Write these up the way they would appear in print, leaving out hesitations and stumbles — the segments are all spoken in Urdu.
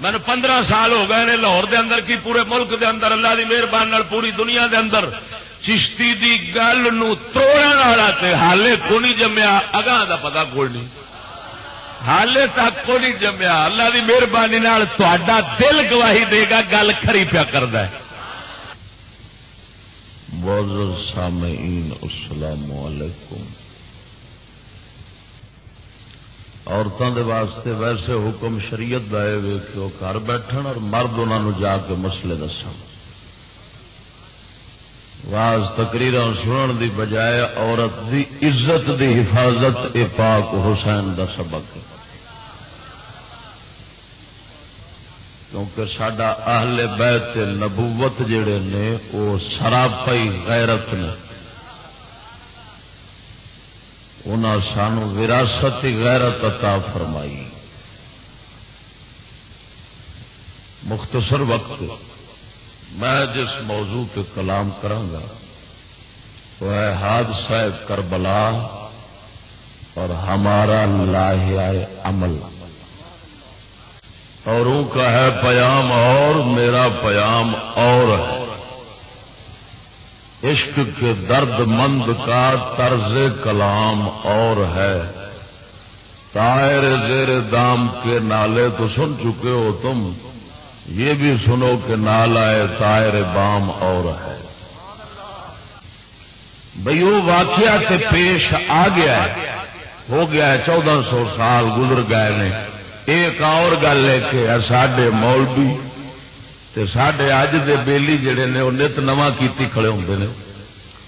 میں نے 15 سال ہو گئے نے لاہور دے اندر کی پورے ملک دے اندر اللہ دی مہربانی پوری دنیا دے اندر چشتی دی گل نو توڑن والا تے حالے کو نہیں جمیا، اگاں دا پتہ کوئی نہیں، حالے تک کو نہیں جمیا۔ اللہ دی مہربانی نال تہاڈا دل گواہی دے گا گل کھری پیا کردا ہے۔ معزز سامعین السلام علیکم۔ عورتوں دے واسطے ویسے حکم شریعت دا ہے کہ وہ گھر بیٹھن اور مرد انہاں نو جا کے مسئلے دسن۔ واز تقریراں سنن دی بجائے عورت دی عزت دی حفاظت اے پاک حسین دا سبق ہے، کیونکہ ساڈا اہل بیت نبوت جڑے نے وہ سراپائی غیرت نے، انہاں سانو وراثتی غیرت عطا فرمائی۔ مختصر وقت میں جس موضوع پہ کلام کرانگا وہ ہے حادثہ کربلا اور ہمارا لاہیہ عمل، اوروں کا ہے پیام اور میرا پیام اور ہے۔ عشق کے درد مند کا طرز کلام اور ہے، طائر زیر دام کے نالے تو سن چکے ہو تم، یہ بھی سنو کہ نالہ طائر بام اور ہے۔ بھئی وہ واقعہ تے پیش آ گیا ہے، ہو گیا ہے 1400 سال گزر گئے نے۔ ایک اور گل ہے کہ ساڈے مولوی تے ساڈے اج دے بیلی جڑے نے وہ نت نواں کیتی کھڑے ہوندے نے،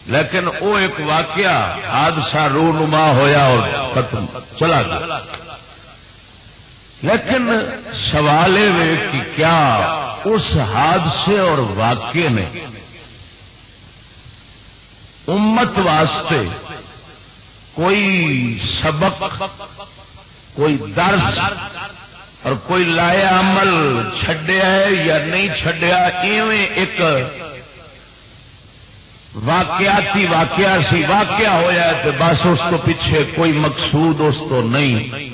لیکن وہ ایک واقعہ حادثہ رونما ہویا اور ختم چلا گیا۔ لیکن سوال یہ کہ کیا اس حادثے اور واقعے نے امت واسطے کوئی سبق، کوئی درس اور کوئی لایا عمل چھڈیا ہے یا نہیں چھڈیا؟ ایویں ایک واقعاتی واقعہ سی، واقعہ ہویا ہے تو بس اس کو پیچھے کوئی مقصود اس تو نہیں۔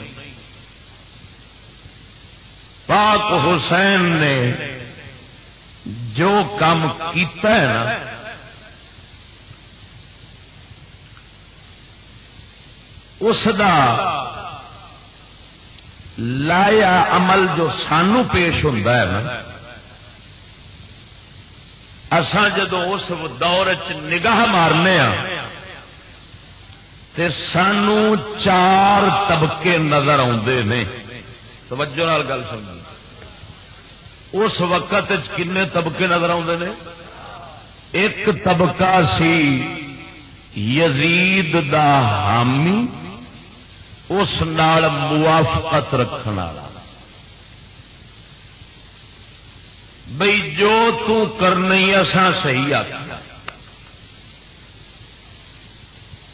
پاک حسین نے جو کام کیتا ہے نا، اس دا لایا عمل جو سانو پیش ہوتا ہے نا، اساں جدو اس دور چ نگاہ مارنے ہاں تے سانو 4 طبقے نظر آتے ہیں۔ توجہ نال گل سمجھی، اس وقت کنے طبقے نظر آتے ہیں؟ ایک طبقہ سی یزید دا حامی، اس نال موافقت رکھنے والا، بئی جو تو کرنی اساں صحیح آتا۔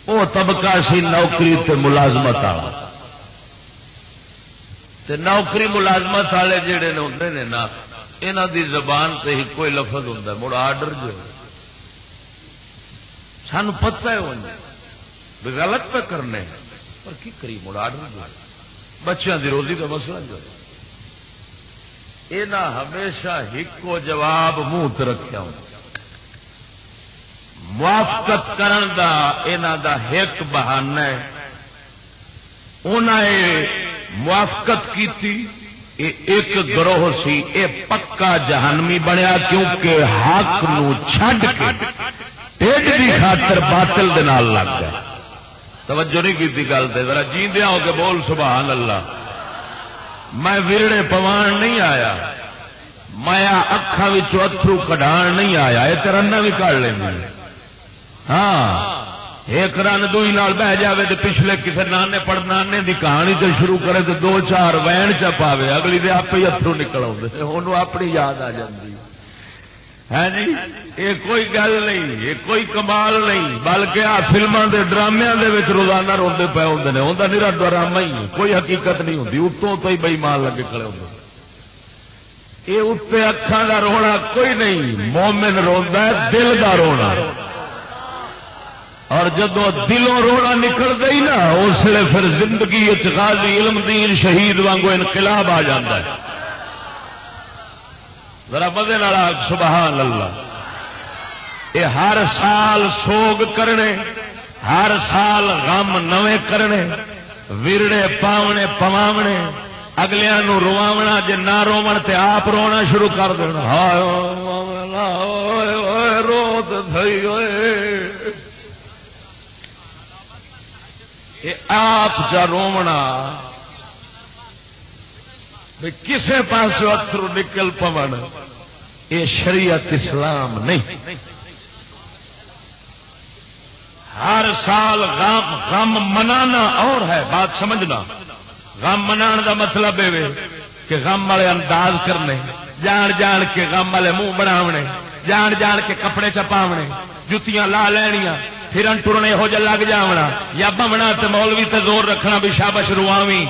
وہ طبقہ سی نوکری تے ملازمت والا، تے نوکری ملازمت والے جڑے ہوندے نے نا، انہاں دی زبان تے ہی کوئی لفظ ہوندا ہے مڑ آرڈر جو سانو پتہ ہے وہ غلط پہ کرنے پر کی کری مڑ آرڈر جو بچیاں دی روزی کا مسئلہ جو انہاں ہمیشہ ہکو جواب منہ تے رکھیا ہوندا، موافقت کرن دا انہاں دا ایک بہانہ ہے۔ انہاں موافقت کیتی، ایک گروہ سی اے پکا جہنمی بنیا، کیونکہ حق نو چھڈ کے ٹھڈ دی خاطر باطل دے نال لگ گیا۔ توجہ نہیں کیتی گل تے، ذرا جیندیاں ہو کے بول سبحان اللہ۔ میں ورڑے پوان نہیں آیا، میں اکھاں وچوں اتھرو کڈھان نہیں آیا، اے ترنا بھی کڈ لینی۔ ہاں ایک رن دوئی نال بہ جاوے تو پچھلے کسی نانے پڑنانے دی کہانی تے شروع کرے تو 2-4 وین چ پاوے، اگلی دے آپ ہی اتھرو نکل آتے، انہوں اپنی یاد آ جاتی ہے جی۔ یہ کوئی گل نہیں، یہ کوئی کمال نہیں، بلکہ آ فلموں کے ڈرامے دے وچ روزانہ روندے پے ہوندے نے، ہوندا نہیں ڈرامہ ہی، کوئی حقیقت نہیں ہوندی، اتوں تو ہی بے ایمان لگے کھڑے ہوندے۔ یہ اتنے اکھاں دا رونا کوئی نہیں، مومن روندا ہے دل دا رونا، اور جدو دلوں رونا نکل گئی نا اس لیے پھر زندگی غازی علم دین شہید وانگو انقلاب آ جاتا ہے۔ ذرا مزے نال سبحان اللہ. یہ ہر سال سوگ کرنے، ہر سال غم نویں کرنے، ورڑے پاونے پواونے، اگلیاں نو رواونا، جے نہ روون تے آپ رونا شروع کر دینا. ہائے رو تے تھئی ہوئے. یہ آپ جا رونا کسے پاس اترو نکل پون، یہ شریعت اسلام نہیں. ہر سال غم منانا اور ہے، بات سمجھنا. غم منان دا مطلب ہے کہ غم والے انداز کرنے، جان جان کے غم والے منہ بناونے، جان جان کے کپڑے چپاونے، جتیاں لا لینیاں، پھرن ٹرنے ہو جا لگ جاونا، یا بمنا تے مولوی تے زور رکھنا بھی شابش رواویں،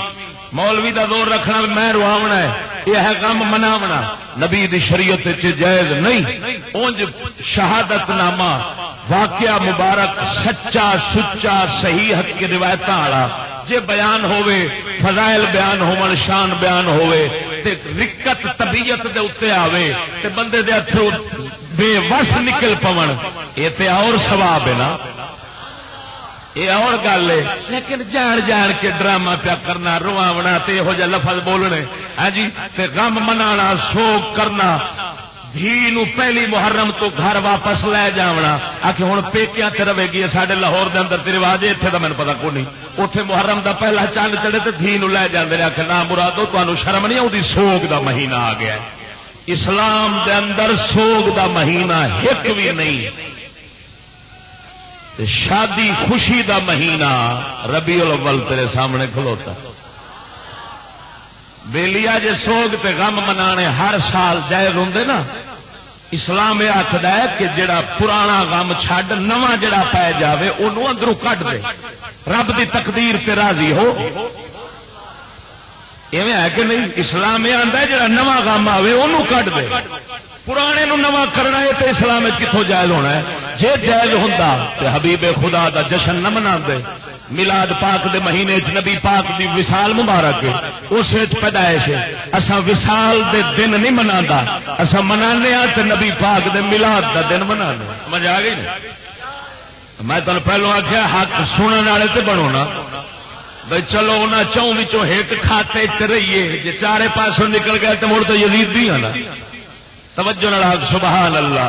مولوی دا زور رکھنا بھی میں رواونا ہے. یہ ہے غم مناونا. نبی دی شریعت چ جائز نہیں. اونج شہادت نامہ واقعہ مبارک سچا سچا صحیح حق کی روایت والا جے بیان ہوئے، فضائل بیان ہون، شان بیان ہوئے تے رکت طبیعت دے اتنے آوے تے بندے دے ہتھوں بے وس نکل پون، یہ تے اور ثواب ہے نا، یہ اور گل ہے. لیکن جان جان کے ڈرامہ پیا کرنا، رواونا تے یہو جہ لفظ بولنے، ہاں جی، تے غم منانا، سوگ کرنا، دھی نو پہلی محرم تو گھر واپس لے جاونا، آکھے ہن پیکیاں تے رہے گی. ساڈے لاہور دے اندر تے رواج ہے، اتنے دا مینوں پتہ کوئی نہیں. اوتھے محرم دا پہلا چند چڑھے تے دھی نو لے جاندے نے. آکھے نا مرادو تانوں شرم نہیں آؤندی، سوگ دا مہینہ آ گیا ہے. اسلام دے اندر سوگ دا مہینہ ایک بھی نہیں. شادی خوشی دا مہینہ ربیع الاول تیرے سامنے کھلوتا. بیلیا جے سوگ تے غم منانے ہر سال جائز ہوندے نا، اسلام یہ آخد ہے کہ جڑا پرانا غم چھڈ نواں جڑا پی جاوے انہوں اندروں کٹ دے، رب دی تقدیر تے راضی ہو. ایویں ہے کہ نہیں؟ اسلام یہ آندا ہے جڑا نواں غم آوے انہوں کٹ دے، پرانے نو نواں کرنا ہے تو اسلام کتوں جائز ہونا ہے؟ جے جائز ہوندا تے حبیب خدا دا جشن نہ مناندے. میلاد پاک دے مہینے چ نبی پاک دی وصال مبارک ہے، اس پیدائش ہے. اساں وصال دے دن نہیں منادا، اساں منانے ہاں تے نبی پاک دے میلاد دا دن منانے. سمجھ آ گئی نا؟ میں تمہیں پہلو آخیا حق سنن والے تے بنو نا بھائی. چلو انہاں چوں وچوں ایک کھاتے چ رہیے، جے چارے پاسوں نکل گئے تے مڑ تو یزیدی ہاں نا. توجہ نال حق سبحان اللہ.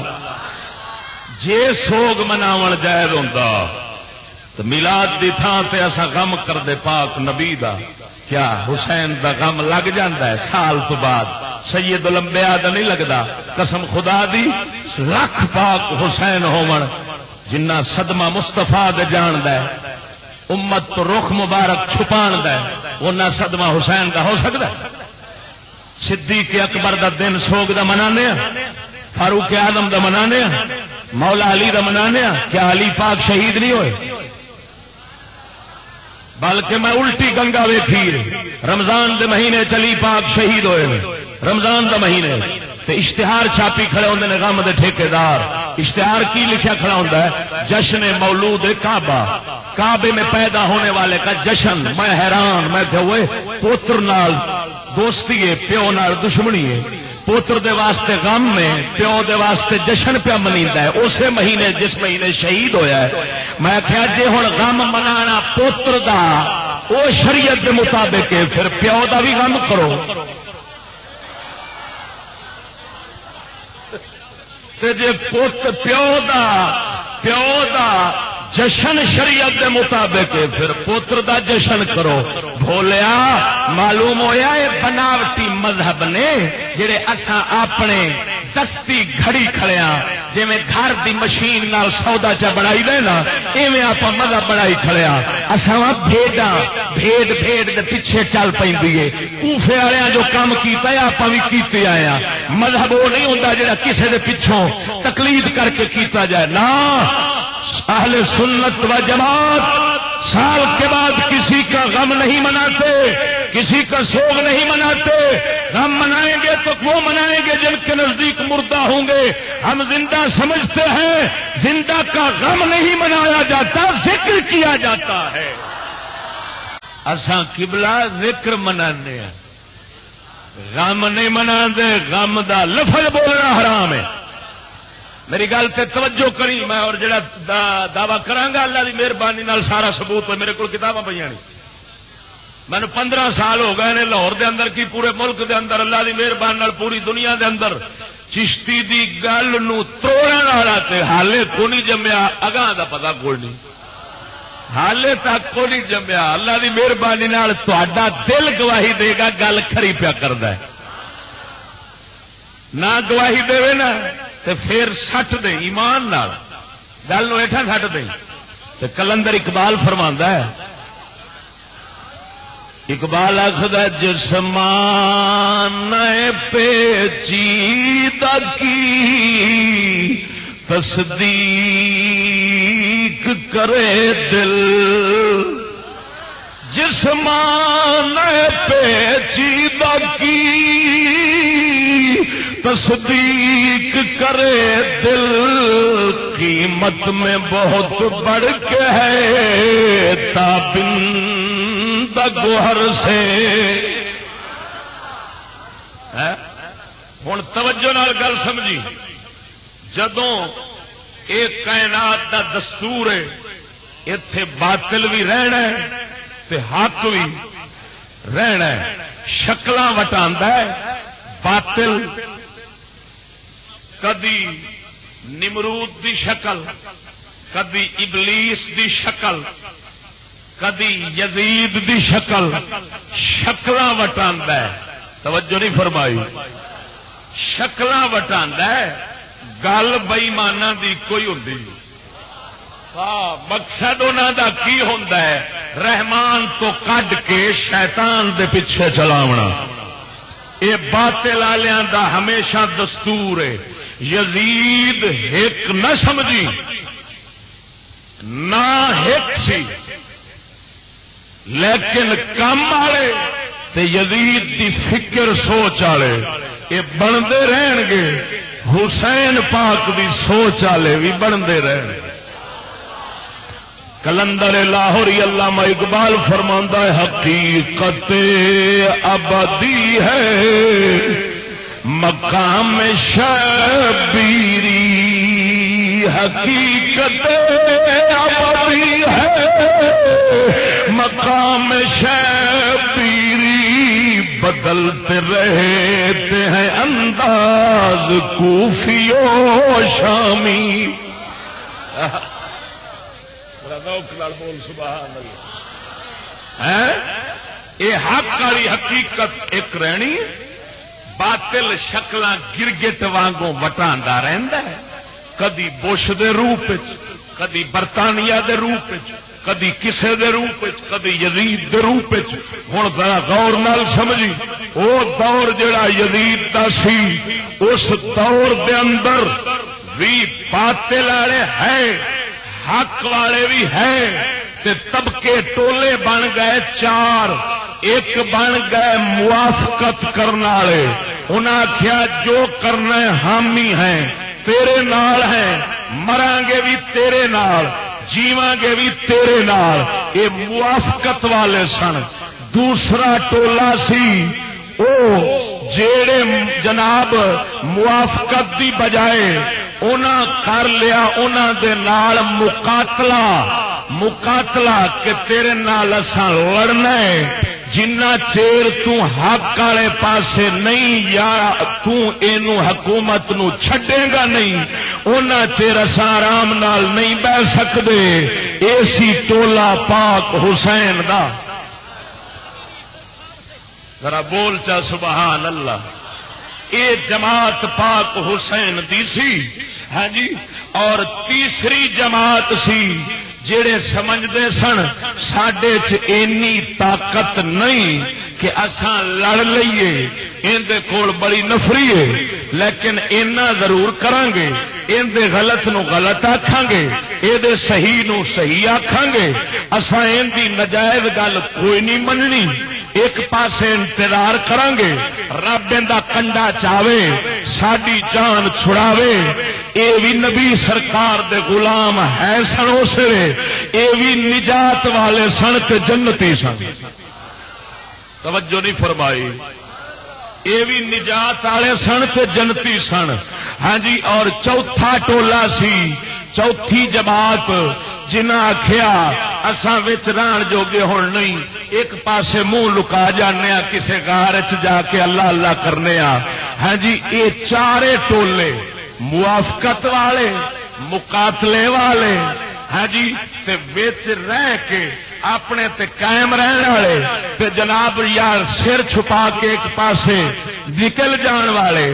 جے سوگ مناون جائز ہوندا تو میلاد دی تھان تے اسا غم کر دے پاک نبی دا. کیا حسین دا غم لگ جاندا ہے سال تو بعد؟ سید الانبیاء دا نہیں لگدا. قسم خدا دی لکھ پاک حسین ہون جنہ صدمہ مصطفیٰ دے جاندا ہے، امت تو رخ مبارک چھپان دا ہے، اونہ صدمہ حسین دا ہو سکدا ہے؟ صدیق اکبر دا دن سوگ دا منانے ہیں، فاروق اعظم دا منانے ہیں، مولا علی دا منانے ہیں. کیا علی پاک شہید نہیں ہوئے؟ بلکہ میں الٹی گنگا ویکھی رمضان دے مہینے چلی پاک شہید ہوئے، رمضان دا مہینے تے اشتہار چھاپی کھڑے ہوندے نے غم دے ٹھیکیدار. اشتہار کی لکھیا کھڑا ہوندا ہے؟ جشن مولود کعبہ، کعبے میں پیدا ہونے والے کا جشن. میں حیران، میں کہ ہوئے پوتر نال دوستی ہے، پیو نال دشمنی ہے. پوتر دے واسطے غم میں، پیو دے واسطے جشن پہ منیندا ہے اسے مہینے جس مہینے شہید ہویا ہے. میں کہا جے ہن غم منانا پوتر دا او شریعت دے مطابق ہے، پھر پیو دا بھی غم کرو. تے جے پیو دا جشن شریعت دے مطابق ہے، پھر پوتر دا جشن کرو. بھولیا معلوم ہویا یہ بناوٹی مذہب نے جڑے اساں اپنے دستی گھڑی کھڑیاں، جی میں گھر دی مشین نال سودا چا بنائی دے نا، ایویں آپ مذہب بنائی کھڑیا. اساں بھیڈاں بھیڈ دے پیچھے چل پیندی ہے. کوفے والےاں جو کام کیتا ہے آپ بھی کیتے آئے ہیں. مذہب وہ نہیں ہوندا جڑا کسے دے پیچھوں تقلید کر کے کیتا جائے. نا، اہل سنت و جماعت سال کے بعد کسی کا غم نہیں مناتے، کسی کا سوگ نہیں مناتے. غم منائیں گے تو وہ منائیں گے جن کے نزدیک مردہ ہوں گے. ہم زندہ سمجھتے ہیں، زندہ کا غم نہیں منایا جاتا، ذکر کیا جاتا ہے. اساں قبلہ ذکر منانے ہیں. غم نہیں منا دے، غم دا لفظ بولنا حرام ہے۔ میری گل تے توجہ کری، میں اور جڑا دعوی کرانگا اللہ دی مہربانی نال سارا ثبوت ہے، میرے کو کتاباں پہ نہیں۔ مینوں 15 سال ہو گئے نے لاہور دے اندر کی پورے ملک دے اندر اللہ دی مہربانی نال پوری دنیا دے اندر چشتی دی گل نو توڑن والا تے حالے کو نہیں جمیا، اگاں دا پتہ کوئی نہیں، حالے تک کو نہیں جمیا۔ اللہ دی مہربانی نال تہاڈا دل گواہی دے گا گل کھری پیا کردا ہے، نہ گواہی دے نا تے پھر سٹ دے ایمان نال گل نو ہیٹھاں سٹ دے۔ تے کلندر اقبال فرماندا ہے، اقبال آخد جسمان پیچیدہ کی تصدیق کرے دل، جسمان پیچیدہ کی تصدیق کرے دل، قیمت میں بہت بڑھ کے ہے تابند گوہر سے۔ ہوں توجہ نال گل سمجھی، جدوں ایک کائنات دا دستور ہے اتے باطل بھی رہنا ہے تے حق بھی رہنا ہے، شکلاں وٹاندا ہے باطل، کدی نمرود دی شکل، کدی ابلیس دی شکل، کدی یزید دی شکل، شکلاں وٹاندا ہے۔ توجہ نہیں فرمائی، شکلاں وٹاندا ہے، گل بےایماناں دی کوئی ہوندی نہیں۔ مقصد انہاں دا کی ہوندا ہے؟ رحمان تو کڈ کے شیطان دے پیچھے چلاونا۔ یہ باطل والیاں دا ہمیشہ دستور ہے۔ یزید ایک نہ سمجھی، نہ ایک سی، لیکن کم والے تے یزید دی فکر سوچ والے یہ بنتے رہن گے، حسین پاک دی سوچ والے بھی بنتے رہن گے۔ کلندر لاہوری علامہ اقبال فرماندا ہے، حقیقت ابدی ہے مقام شبیری، حقیقت ابدی ہے مقام شبیری، بدلتے رہتے ہیں انداز کوفی و شامی۔ بول سبحان اللہ۔ یہ حق والی حقیقت ایک رہنی، باطل شکلاں گرگٹ وانگوں وٹاندا رہندا ہے، کدی بش دے روپ وچ، کدی برطانیہ دے روپ وچ، کدی کسے دے روپ وچ، کدی یزید دے روپ وچ۔ ہن ذرا غور نال سمجھی، او دور جڑا یزید دا سی، اس دور دے اندر بھی باطل والے ہے، حق والے بھی ہے، تے طبقے ٹولے بن گئے چار۔ ایک بن گئے موافقت کرنے والے، انہاں آخیا جو کرنا ہے ہم ہی ہیں، تیرے نال ہیں، مراں گے بھی تیرے نال، جیواں گے بھی تیرے نال، یہ موافقت والے سن۔ دوسرا ٹولا سی او جیڑے جناب موافقت دی بجائے انہاں کر لیا انہاں دے نال مقاتلہ کہ تیرے نال اساں لڑنا ہے، جنہ چیر تو حق والے پاسے نہیں یا تو اینو حکومت نو چھڈے گا نہیں، انہاں چیر اساں آرام نال نہیں بہ سکدے۔ ایسی ٹولا پاک حسین دا، ذرا بول چا سبحان اللہ۔ اے جماعت پاک حسین دی سی، ہاں جی، اور تیسری جماعت سی جڑے سمجھدے سن ساڈے چ اینی طاقت نہیں کہ اساں لڑ لئیے، اندے کول بڑی نفری ہے لیکن اینا ضرور کران گے، اندے غلط نو غلط آکھاں گے، اے دے صحیح نو صحیح آکھاں گے، اساں اندی نجائز گل کوئی نہیں مننی، ایک پاسے انتظار کران گے رب اندا کنڈا چاوے ساڈی جان چھڑاوے۔ اے بھی نبی سرکار دے غلام ہے سن، اسے اے بھی نجات والے سن تے جنتی سن۔ توجہ نہیں فرمائی، یہ بھی نجات والے سن تے جنتی سن. ہاں جی. اور چوتھا ٹولا سی، چوتھی جماعت جنہ آخیا اساں وچ رہن جوگے ہن نہیں، ایک پاسے منہ لکا جانے کسے غار چ جا کے اللہ اللہ کرنے. ہاں جی. یہ چارے ٹولے موافقت والے، مقاتلے والے، ہاں جی، تے وچ رہ کے اپنے تے قائم رہنے والے، تے جناب یار سر چھپا کے ایک پاسے نکل جان والے،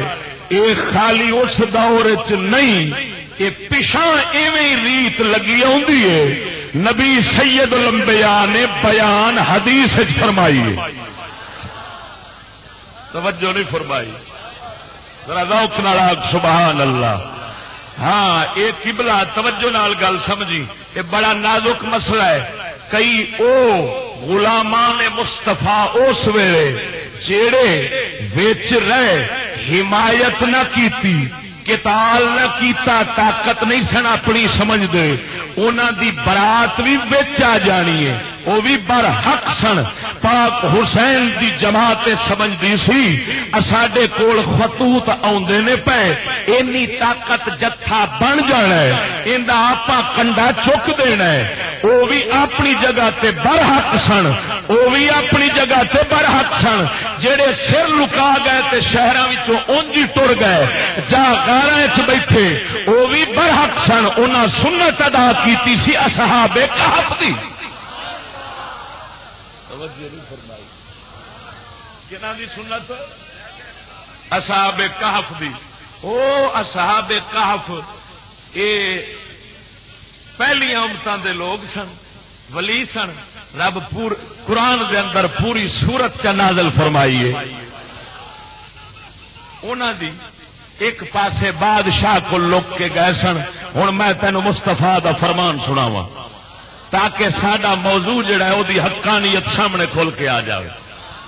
یہ خالی اس دور چ نہیں، یہ پچھاں ایویں ریت لگی آندی ہے. نبی سید الانبیاء نے بیان حدیث فرمائی ہے. توجہ نہیں فرمائی؟ ذرا ذوق نال سبحان اللہ. ہاں یہ قبلہ توجہ نال گل سمجھی، یہ بڑا نازک مسئلہ ہے. کئی او غلامان مصطفیٰ اس ویلے جیڑے وچ رہ حمایت نہ کیتی، قتال نہ کیتا، طاقت نہیں سن اپنی سمجھ دے، انہاں دی برات بھی وچ آ جانی ہے، وہ بھی برحق سن. پاک حسین دی جماعت سمجھدی سی ساڈے کول خطوط آندے نے پے، اینی طاقت جتھا بن جانا ہے، ایندا آپا کنڈا چک دینا ہے. وہ بھی اپنی جگہ تے برحق سن، وہ بھی اپنی جگہ تے برحق سن. جڑے سر لکا گئے تے شہراں وچوں اونج ہی ٹر گئے جا غاراں وچ بیٹھے، وہ بھی برحق سن. انہاں سنت ادا کیتی سی اصحاب کہف دی. کنہاں دی سنت؟ اصحاب کہف دی. او اصحاب کہف اے پہلی امتاں دے لوگ سن، ولی سن. رب قرآن دے اندر پوری سورت کا نازل فرمائی ہے. انہاں دی ایک پاسے بادشاہ کو لک کے گئے سن. ہن میں تینوں مصطفیٰ دا فرمان سناواں تاکہ ساڈا موضوع جڑا ہے وہ دی حقانیت سامنے کھول کے آ جائے.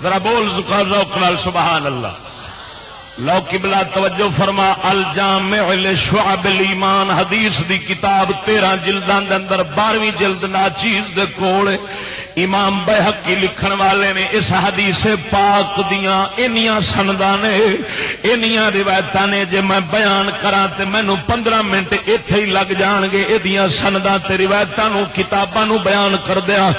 ذرا بول ذوق نال سبحان اللہ. لو قبلہ توجہ فرما. الجامع لشعب الایمان حدیث دی کتاب 13 جلداں دے اندر 12ویں جلد ناچیز دے کول امام بیہقی لکھن والے نے اس حدیث پاک دیاں انیاں سنداں نے، انیاں روایتاں نے، جے میں بیان کراں تے مینوں 15 منٹ ایتھے ہی لگ جان گے. ایدیاں سنداں تے روایتاں نو کتاباں نو بیان کردیاں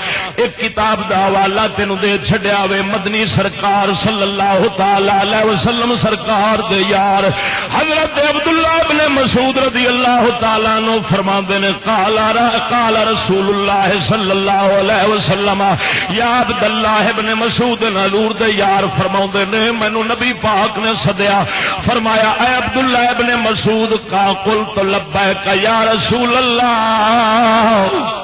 ایک کتاب دا حوالہ تینوں دے چھڈیا وے. مدنی سرکار صلی اللہ تعالی علیہ وسلم سرکار دے یار حضرت عبداللہ ابن مسعود رضی اللہ تعالی عنہ فرماندے نے قال رسول اللہ صلی اللہ علیہ وسلم یا عبداللہ ابن مسعود حضور دے یار فرماؤندے نے مینوں نبی پاک نے سدیا، فرمایا اے عبداللہ ابن مسعود کا قلت لبیک یا رسول اللہ.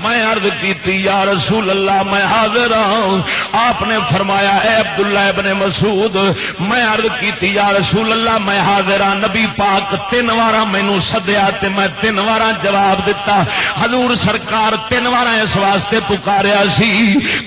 میں عرض کیتی یا رسول اللہ میں حاضر ہوں. آپ نے فرمایا اے عبداللہ ابن مسعود میں عرض کیتی یا رسول اللہ میں حاضر ہوں. نبی پاک 3 وارا مینوں سدیا تے میں 3 وارا جواب دیتا. حضور سرکار 3 وارا اس واسطے پکاریا سی.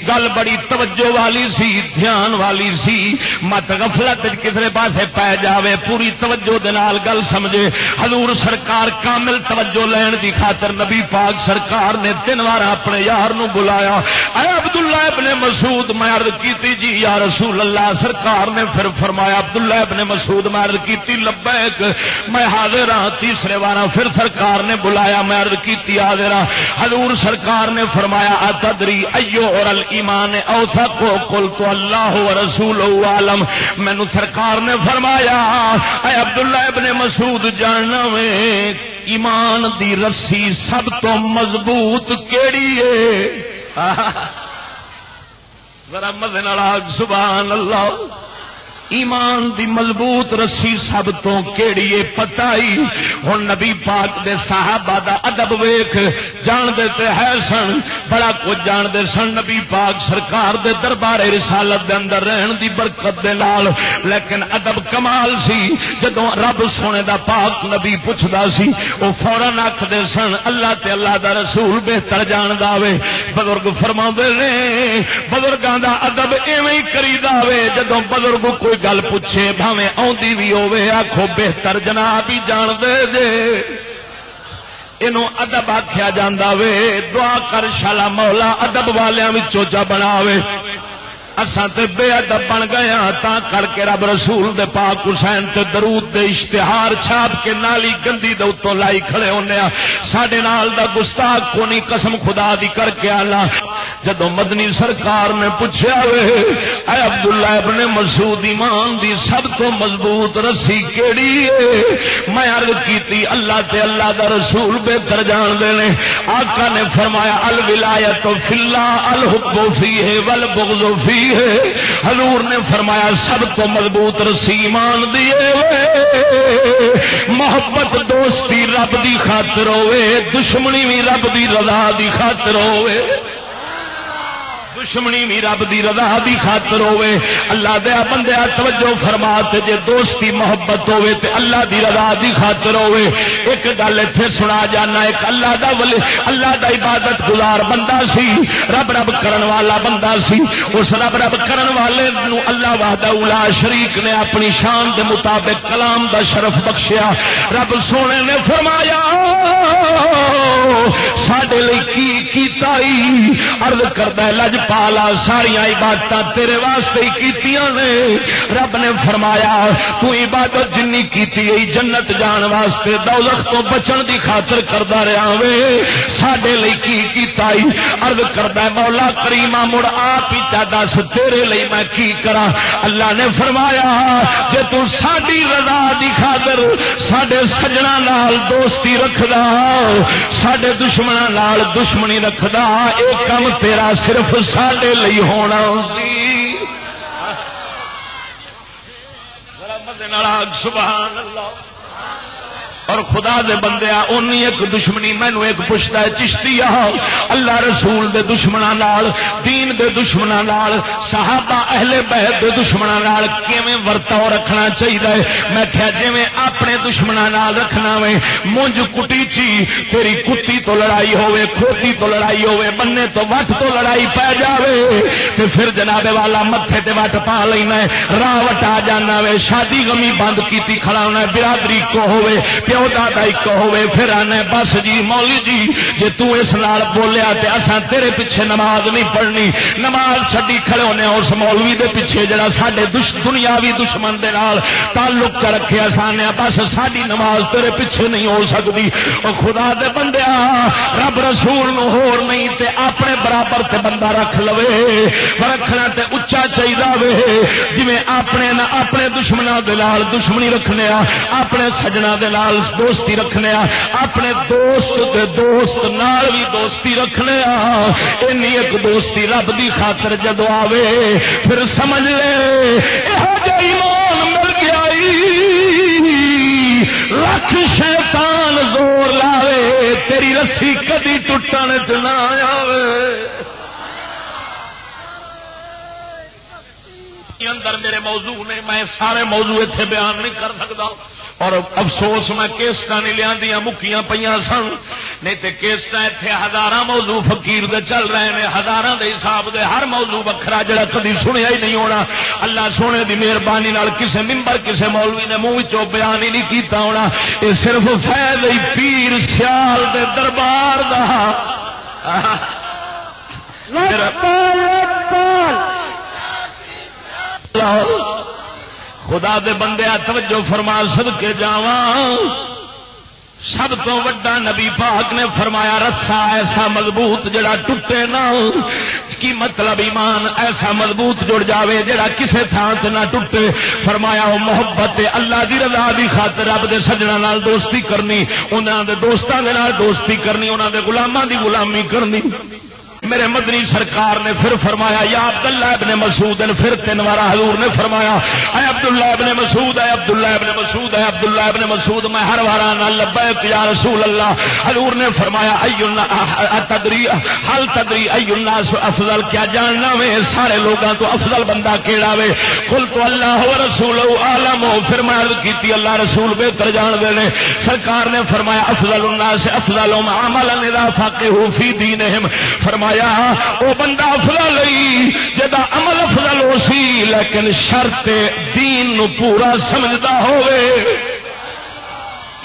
گل بڑی توجہ والی سی، دھیان والی سی، مت غفلت کسے پاسے پے جاوے. پوری توجہ دے نال گل سمجھے. حضور سرکار کامل توجہ لین دی خاطر نبی پاک سرکار نے 3 وار اپنے یار نو بلایا. اے عبداللہ ابن مسعود میں عرض کیتی جی یا رسول اللہ. سرکار نے پھر فرمایا عبداللہ ابن مسعود میں عرض کیتی لبیک میں حاضر ہاں. تیسرے بار پھر سرکار نے بلایا میں عرض کیتی حاضر ہاں. حضور سرکار نے فرمایا اتدری ایو اور الایمان اوثق قلت اللہ ورسولہ عالم. مینوں سرکار نے فرمایا اے عبداللہ ابن مسعود جاننا میں ایمان دی رسی سب تو مضبوط کیڑی ہے؟ ذرا مزے نال سبحان اللہ. ایمان دی مضبوط رسی سب تو کیڑی ہے پتائی. ہن نبی پاک دے صحابہ دا ادب ویکھ جان دے تے ہے سن، بڑا کچھ جان دے سن نبی پاک سرکار دے دربار رسالت دے اندر رہن دی برکت دے نال. لیکن ادب کمال سی. جدوں رب سونے دا پاک نبی پوچھدا سی او فوراً آکھدے سن اللہ تے اللہ دا رسول بہتر جاندا وے. بزرگ فرماندے نے بزرگاں دا ادب ایویں ہی کریدا وے. جدوں بزرگ کوئی گل پوچھے بھاویں آندی بھی ہوے آکھو بہتر جناب ہی جان دے جے. اینو ادب آکھیا جاندا وے. دعا کر شالا مولا ادب والیاں وچوں جا بناوے. اساں تے بے ادب بن گئے ہاں، تا کر کے رب رسول دے پاک حسین تے درود دے اشتہار چھاپ کے نالی گندی دے اتوں لائی کھڑے ہونے ہاں۔ ساڈے نال دا گستاخ کو نہیں، قسم خدا دی کر کے آلا۔ جدو مدنی سرکار نے پوچھا وے اے عبداللہ ابن مسعود ایمان دی سب تو مضبوط رسی کیڑی ہے؟ میں عرض کیتی اللہ تے اللہ دا رسول بہتر جان دے نے۔ آقا نے فرمایا الولایت فی اللہ الحب فیہ والبغض فیہ۔ حضور نے فرمایا سب تو مضبوط رسی ایمان دی محبت دوستی رب دی خاطر ہوئے، دشمنی بھی رب دی رضا دی خاطر ہوئے، دشمنی بھی رب دی رضا دی خاطر ہوئے۔ اللہ دیا بندیا توجہ فرما تے جے دوستی محبت ہوئے تے اللہ دی رضا دی خاطر ہوئے۔ ایک گل ایتھے سنا جانا، ایک اللہ دا ولی، اللہ دا عبادت گزار بندہ سی، رب رب کرن والا بندہ سی۔ اس رب رب کرن والے نو اللہ وحدہ لا شریک نے اپنی شان دے مطابق کلام دا شرف بخشیا۔ رب سونے نے فرمایا ساڈے لئی کی کیتا ای؟ عرض کردا ہے لج پالا ساریاں عبادت تیرے واسطے ہی کیتیاں نے۔ رب نے فرمایا تو عبادت جنی کیتی ہے جنت جان واسطے، دوزخ تو بچن دی خاطر کردا رہا وے، ساڈے لئی کی کیتا ای؟ عرض کردا ہے مولا کریمہ مڑ آپ ہی چا دس تیرے لئی میں کی کراں؟ اللہ نے فرمایا جے تو ساڈی رضا دی خاطر ساڈے سجنا نال دوستی رکھدا، ساڈے دشمناں نال دشمنی رکھدا، اے کم تیرا صرف ساڈے لئی ہونا سی۔ سبحان اللہ۔ اور خدا دے بندیا اونی ایک دشمنی مینوں ایک پوچھتا ہے چشتی اللہ رسول دے دشمناں نال، دین دے دشمناں نال، صحابہ اہل بیت دے دشمناں نال کیویں ورتاؤ رکھنا چاہیے؟ میں کہیا جویں اپنے دشمناں نال رکھنا وے، مونج کٹی چی تیری کتی تو لڑائی ہوے، کھوتی تو لڑائی ہوے، بننے تو وٹ تو لڑائی پے جاوے تے پھر جناب والا متھے تے وٹ پا لینا ہے، راہ وٹا جانا وے، شادی غمی بند کیتی کھڑا ہونا ہے، برادری کو ہوے ایک ہوئے، پھر آنے بس جی مولی جی جے تو اس نال بولیا تے اساں تیرے پیچھے نماز نہیں پڑھنی، نماز چھڈی کھڑے ہونے اس مولوی دے پیچھے جڑا ساڈے دنیاوی دشمن دے نال تعلق کر رکھے اساں بس ساڈی نماز تیرے پیچھے نہیں ہو سکتی۔ او خدا دے بندیا رب رسول نو ہور نہیں تے اپنے برابر تے بندہ رکھ لوے، رکھنا تے اچا چاہیے وے، جویں اپنے دشمناں دے نال دشمنی رکھنے آ، اپنے سجنا دے نال دوستی رکھنے آ، اپنے دوست دے دوست نال بھی دوستی رکھنے آ۔ اینی ایک دوستی رب دی خاطر جدو آوے پھر سمجھ لے یہو جا ایمان مل گیا لکھ شیطان زور لاوے تیری رسی کدی ٹوٹن چ نہ آوے۔ اندر میرے موضوع نے، میں سارے موضوع اتنے بیان نہیں کر سکتا، اور افسوس میں کیسٹا نہیں لیا مکیاں پہ سن، نہیں تے کیسٹا اتنے ہزاراں موضوع فقیر دے چل رہے ہیں، ہزاراں دے حساب دے ہر موضوع وکھرا جڑا کدی سنیا ہی نہیں ہونا۔ اللہ سونے دی مہربانی نال کسے ممبر کسے مولوی نے منہ وچوں بیان ہی نہیں کیتا ہونا، یہ صرف فیض پیر سیال دے دربار دا خدا دے بندے توجہ فرما صدقے جاواں، سب تو وڈا نبی پاک نے فرمایا رسا ایسا مضبوط جڑا ٹوٹے نہ، کی مطلب ایمان ایسا مضبوط جڑ جاوے جڑا کسے تھان تے نہ ٹوٹے۔ فرمایا وہ محبت اللہ دی رضا دی خاطر رب دے سجنا نال دوستی کرنی، انہاں دے دوستاں دے نال دوستی کرنی، انہاں دے غلاماں دی غلامی کرنی۔ میرے مدنی سرکار نے پھر فرمایا یا عبداللہ ابن مسعود، پھر تین بار حضور نے فرمایا اے عبداللہ ابن مسعود، اے عبداللہ ابن مسعود، اے عبداللہ ابن مسعود، میں ہر بار آنا لبیک یا رسول اللہ۔ حضور نے فرمایا حل تدری ای الناس افضل، کیا جاننا وے سارے لوگاں تو افضل بندہ کیڑا وے؟ قلت اللہ و رسولہ عالم، پھر میں عرض کیتی اللہ رسول بہتر جان دے نے۔ سرکار نے فرمایا افضل الناس افضلهم عملا اذا فقهوا فی دینہم، فرمایا وہ بندہ افضل لئی جدا عمل افضل ہو سی لیکن شرط دین نو پورا سمجھدا ہوئے۔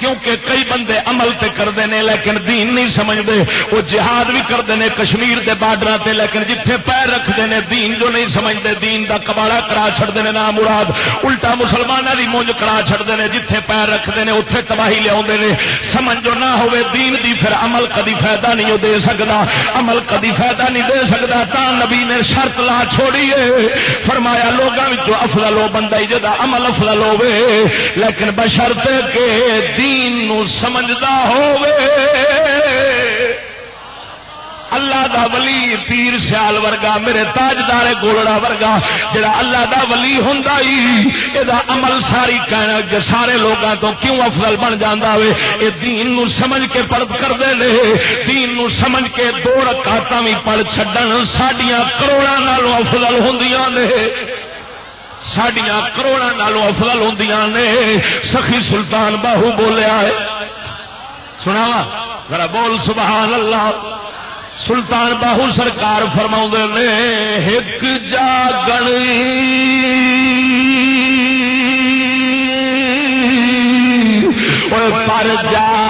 کیونکہ کئی بندے عمل تے کرتے ہیں لیکن دین نہیں سمجھتے. وہ جہاد بھی کرتے ہیں کشمیر کے بارڈر تے لیکن جتھے پیر رکھتے ہیں دین جو نہیں سمجھتے دین دا کباڑا کرا چھڑتے ہیں نا مراد الٹا مسلمانوں کی مونج کرا چھڑتے ہیں. جتھے پیر رکھتے ہیں اتنے تباہی لیا سمجھ جو نہ ہوئے دین دی پھر عمل کدی فائدہ نہیں دے سکتا. عمل کدی فائدہ نہیں دے سکتا. تا نبی نے شرط لا چھوڑی ہے فرمایا لوگوں افضل وہ بندہ ہی جدا عمل افضل ہوے لیکن بشرطے کہ دین نو سمجھدا ہوے. اللہ دا ولی پیر سیال ورگا میرے تاجدار گولڑا ورگا جڑا اللہ دا ولی ہوندا ہی اے دا عمل ساری کہنا سارے لوگاں تو کیوں افضل بن جاندا ہوئے. اے دین نو سمجھ کے پڑھ کردے نے. دین نو سمجھ کے 2 رکعتاں وی پڑھ چھڈن ساڈیاں کروڑاں نالوں افضل ہوندیاں نے. ساڈیاں کروڑاں نالوں افضل ہوندیاں نے. سخی سلطان باہو بولیا ہے سناوا ذرا بول سبحان اللہ. سلطان باہو سرکار فرماؤندے نے ایک جاگن پر جاگ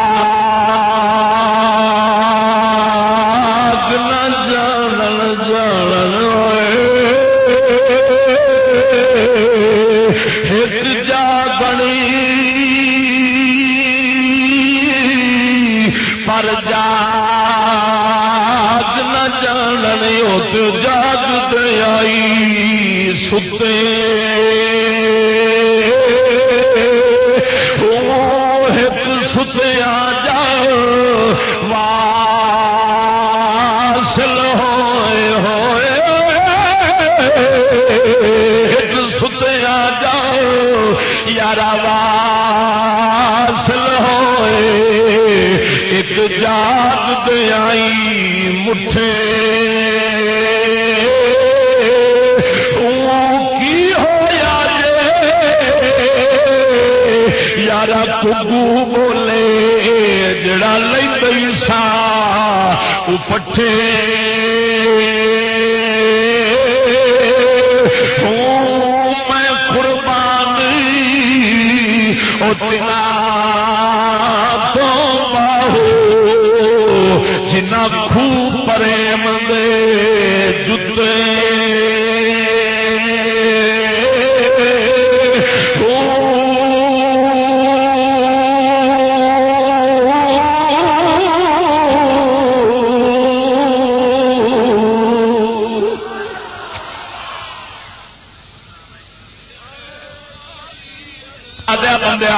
نہ جانن جانن ایک جاگن پر جاگ دے آئی ستے ایک ستیا جا واصل ہوئے ہوئے ایک ستیا جا یارا واصل ہوئے ایک جاگ دے آئی مٹھے کگو بولے جڑا لئی سا پٹھے میں قربانی اتنا تو باہو جنا خوب پریم دے جتے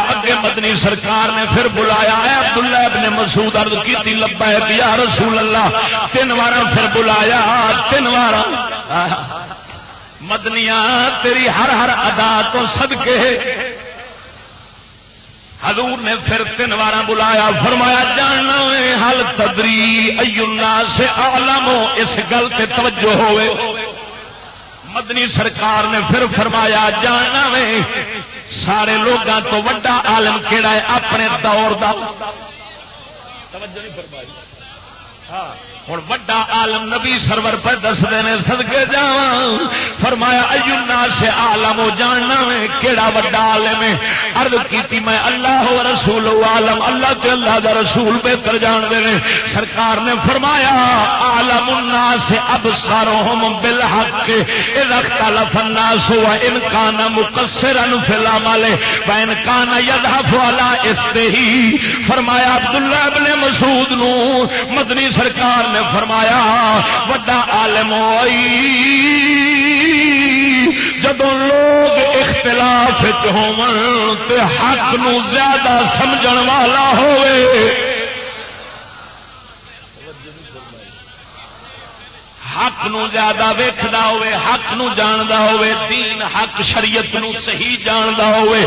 اگے مدنی سرکار نے پھر بلایا ہے عبداللہ ابن مسعود عرض کی لبیک یا رسول اللہ. 3 بار پھر بلایا 3 بار مدنیاں تیری ہر ادا تو صدقے حضور نے پھر 3 بار بلایا فرمایا جاننا حل تدری ای الناس اعلم اس گل سے توجہ ہوئے. مدنی سرکار نے پھر فرمایا جاننا میں سارے لوگاں تو وڈا عالم کیڑا ہے اپنے دور دا. توجہ نہیں فرمائی. ہاں ہوں وڈا عالم نبی سرور پہ دستے ہیں صدقے جاواں فرمایا ای الناس عالم جاننا میں کیڑا وڈا عالم ہے. عرض کیتی میں اللہ و رسول عالم اللہ تے اللہ دا رسول بہتر جانتے ہیں. سرکار نے فرمایا عالم الناس ابصارهم بالحق اذا اختلف الناس وان كان مقصرا في العمل وان كان يذهب على استه. فرمایا عبداللہ ابن مسعود نو مدنی سرکار نے فرمایا وڈا عالم ہوئی جدوں لوگ اختلاف ہون تے حق نو زیادہ سمجھن والا ہوئے. حق نو زیادہ ویکھدا ہوئے حق نو جاندا ہوئے دین حق شریعت نو صحیح جاندا ہوئے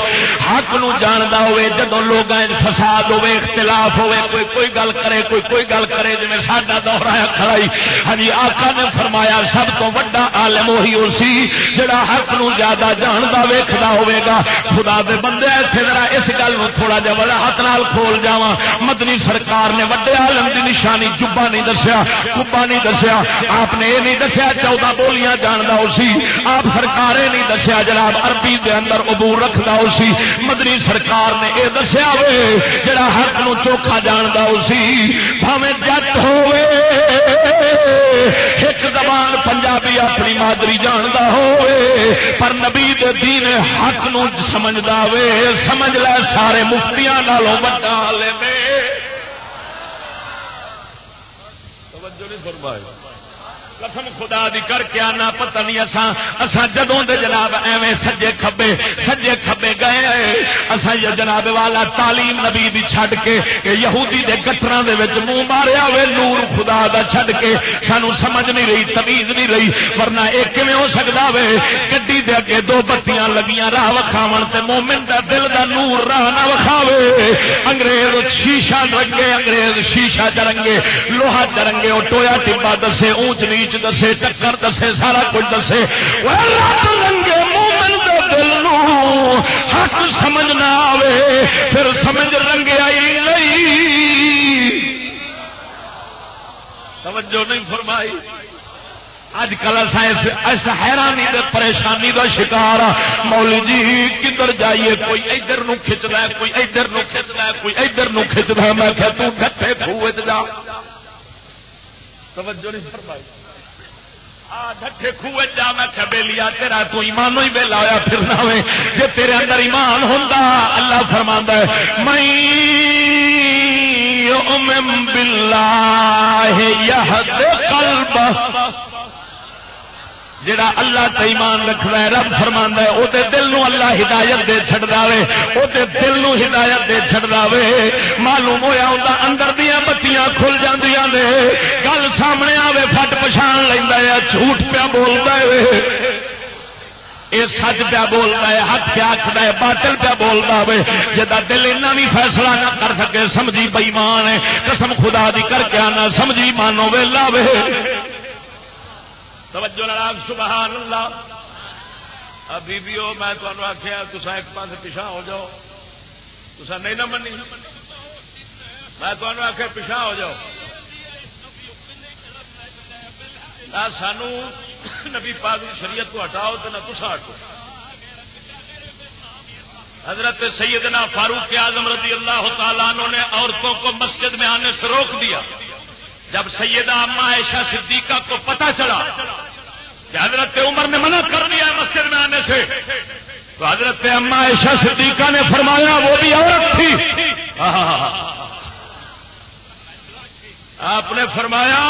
حق نو جاندا ہوئے. جدوں لوگاں وچ فساد ہوئے اختلاف ہوئے کوئی گل کرے کوئی گل کرے جویں ساڈا دور آیا کھڑائی. ہاں جی آقا نے فرمایا سب تو وڈا عالم وہی ہو سی جڑا حق نو زیادہ جاندا ویکھدا ہوئے گا. خدا دے بندے ایتھے ذرا اس گل نو تھوڑا جہا وضاحت نال کھول جاواں. مدنی سرکار نے وڈے عالم دی نشانی جبا نہیں دسیا کبا نہیں دسیا. آپ نے یہ نہیں دسیا 14 بولیاں جاندا اسی، آپ سرکار نے نہیں دسیا جناب عربی دے اندر عبور رکھدا اسی، مدنی سرکار نے یہ دسیا وے جڑا حق نو چوکھا جاندا اسی، بھاویں جٹ ہوے ایک زبان پنجابی اپنی مادری جاندا ہوئے پر نبی دے دین حق نو سمجھدا وے، سمجھ لے سارے مفتیاں نالوں وڈا عالم ہے۔ توجہ نہیں فرمائی، قسم خدا دی کر کے آنا پتہ نہیں اساں جدوں دے جناب ایویں سجے کھبے گئے اساں یہ جناب والا تعلیم نبی دی چھڈ کے کہ یہودی دے گٹراں دے وچ منہ ماریا ہوئے نور خدا دا چھڈ کے سانو سمجھ نہیں رہی، تمیز نہیں رہی، ورنہ یہ کیویں ہو سکدا وے گڈی دے اگے 2 بتیاں لگیاں راہ وکھاون تے مومن دا دل دا نور راہ نہ وکھاوے، انگریز شیشہ رنگے، انگریز شیشہ چرنگے، لوہا چرنگے، او ٹویا ٹبا دسے، اونچ نیچ دسے، ٹکر دسے، سارا کچھ دسے، رنگے مومن دے دل نو حق سمجھ نہ آوے پھر سمجھ رنگے آئی نہیں۔ توجہ نہیں فرمائی۔ اج کل اس حیرانی دے پریشانی دا شکار مولی جی کدھر جائیے، کوئی ادھر نو کھچدا ہے، کوئی ادھر نو کھچدا ہے، کوئی ادھر نو کھچدا ہے، میں کہ تو ڈھٹے کھوے تے جا۔ توجہ نہیں فرمائی۔ ڈھٹے خوہ جا، میں کہ بیلیا تیرا تو ایمانوں ہی بیلا ہویا پھرنا ہوئے، جے تیرے اندر ایمان ہوندا اللہ فرماندا ہے میں یؤمن باللہ یہد قلبہ، جڑا اللہ تے ایمان رکھدا ہے رب فرماندا ہے او تے دل نو اللہ ہدایت دے چھڑدا وے، او تے دل نو ہدایت دے چھڑدا وے، معلوم ہویا اوندا اندر دیاں بتیاں کھل جاندیاں نے، گل سامنے آوے پھٹ پچھان لیندا ہے، جھوٹ پیا بولدا ہے، اے سچ پیا بولدا ہے، حق پیا آکھدا ہے، باطل پیا بولدا ہوے، جدا دل اینا بھی فیصلہ نہ کر سکے سمجھی بے ایمان ہے، قسم خدا دی کر کے آنا سمجھی مانو ویلا وے۔ توجہ نال سبحان اللہ۔ ابھی بھی میں تمہیں آخیا تسا ایک پاس پیچھا ہو جاؤ، تسا نہیں نہ منی، میں تمہیں آخیا پیچھا ہو جاؤ، نہ سانو نبی پاک کی شریعت کو ہٹاؤ تو نہ تسا ہٹو۔ حضرت سیدنا فاروق اعظم رضی اللہ تعالیٰ عنہ نے عورتوں کو مسجد میں آنے سے روک دیا۔ جب سیدہ اما عائشہ صدیقہ کو پتہ چلا کہ حضرت عمر نے منع کر دیا ہے مسجد میں آنے سے، تو حضرت اما عائشہ صدیقہ نے فرمایا وہ بھی عورت تھی، آپ نے فرمایا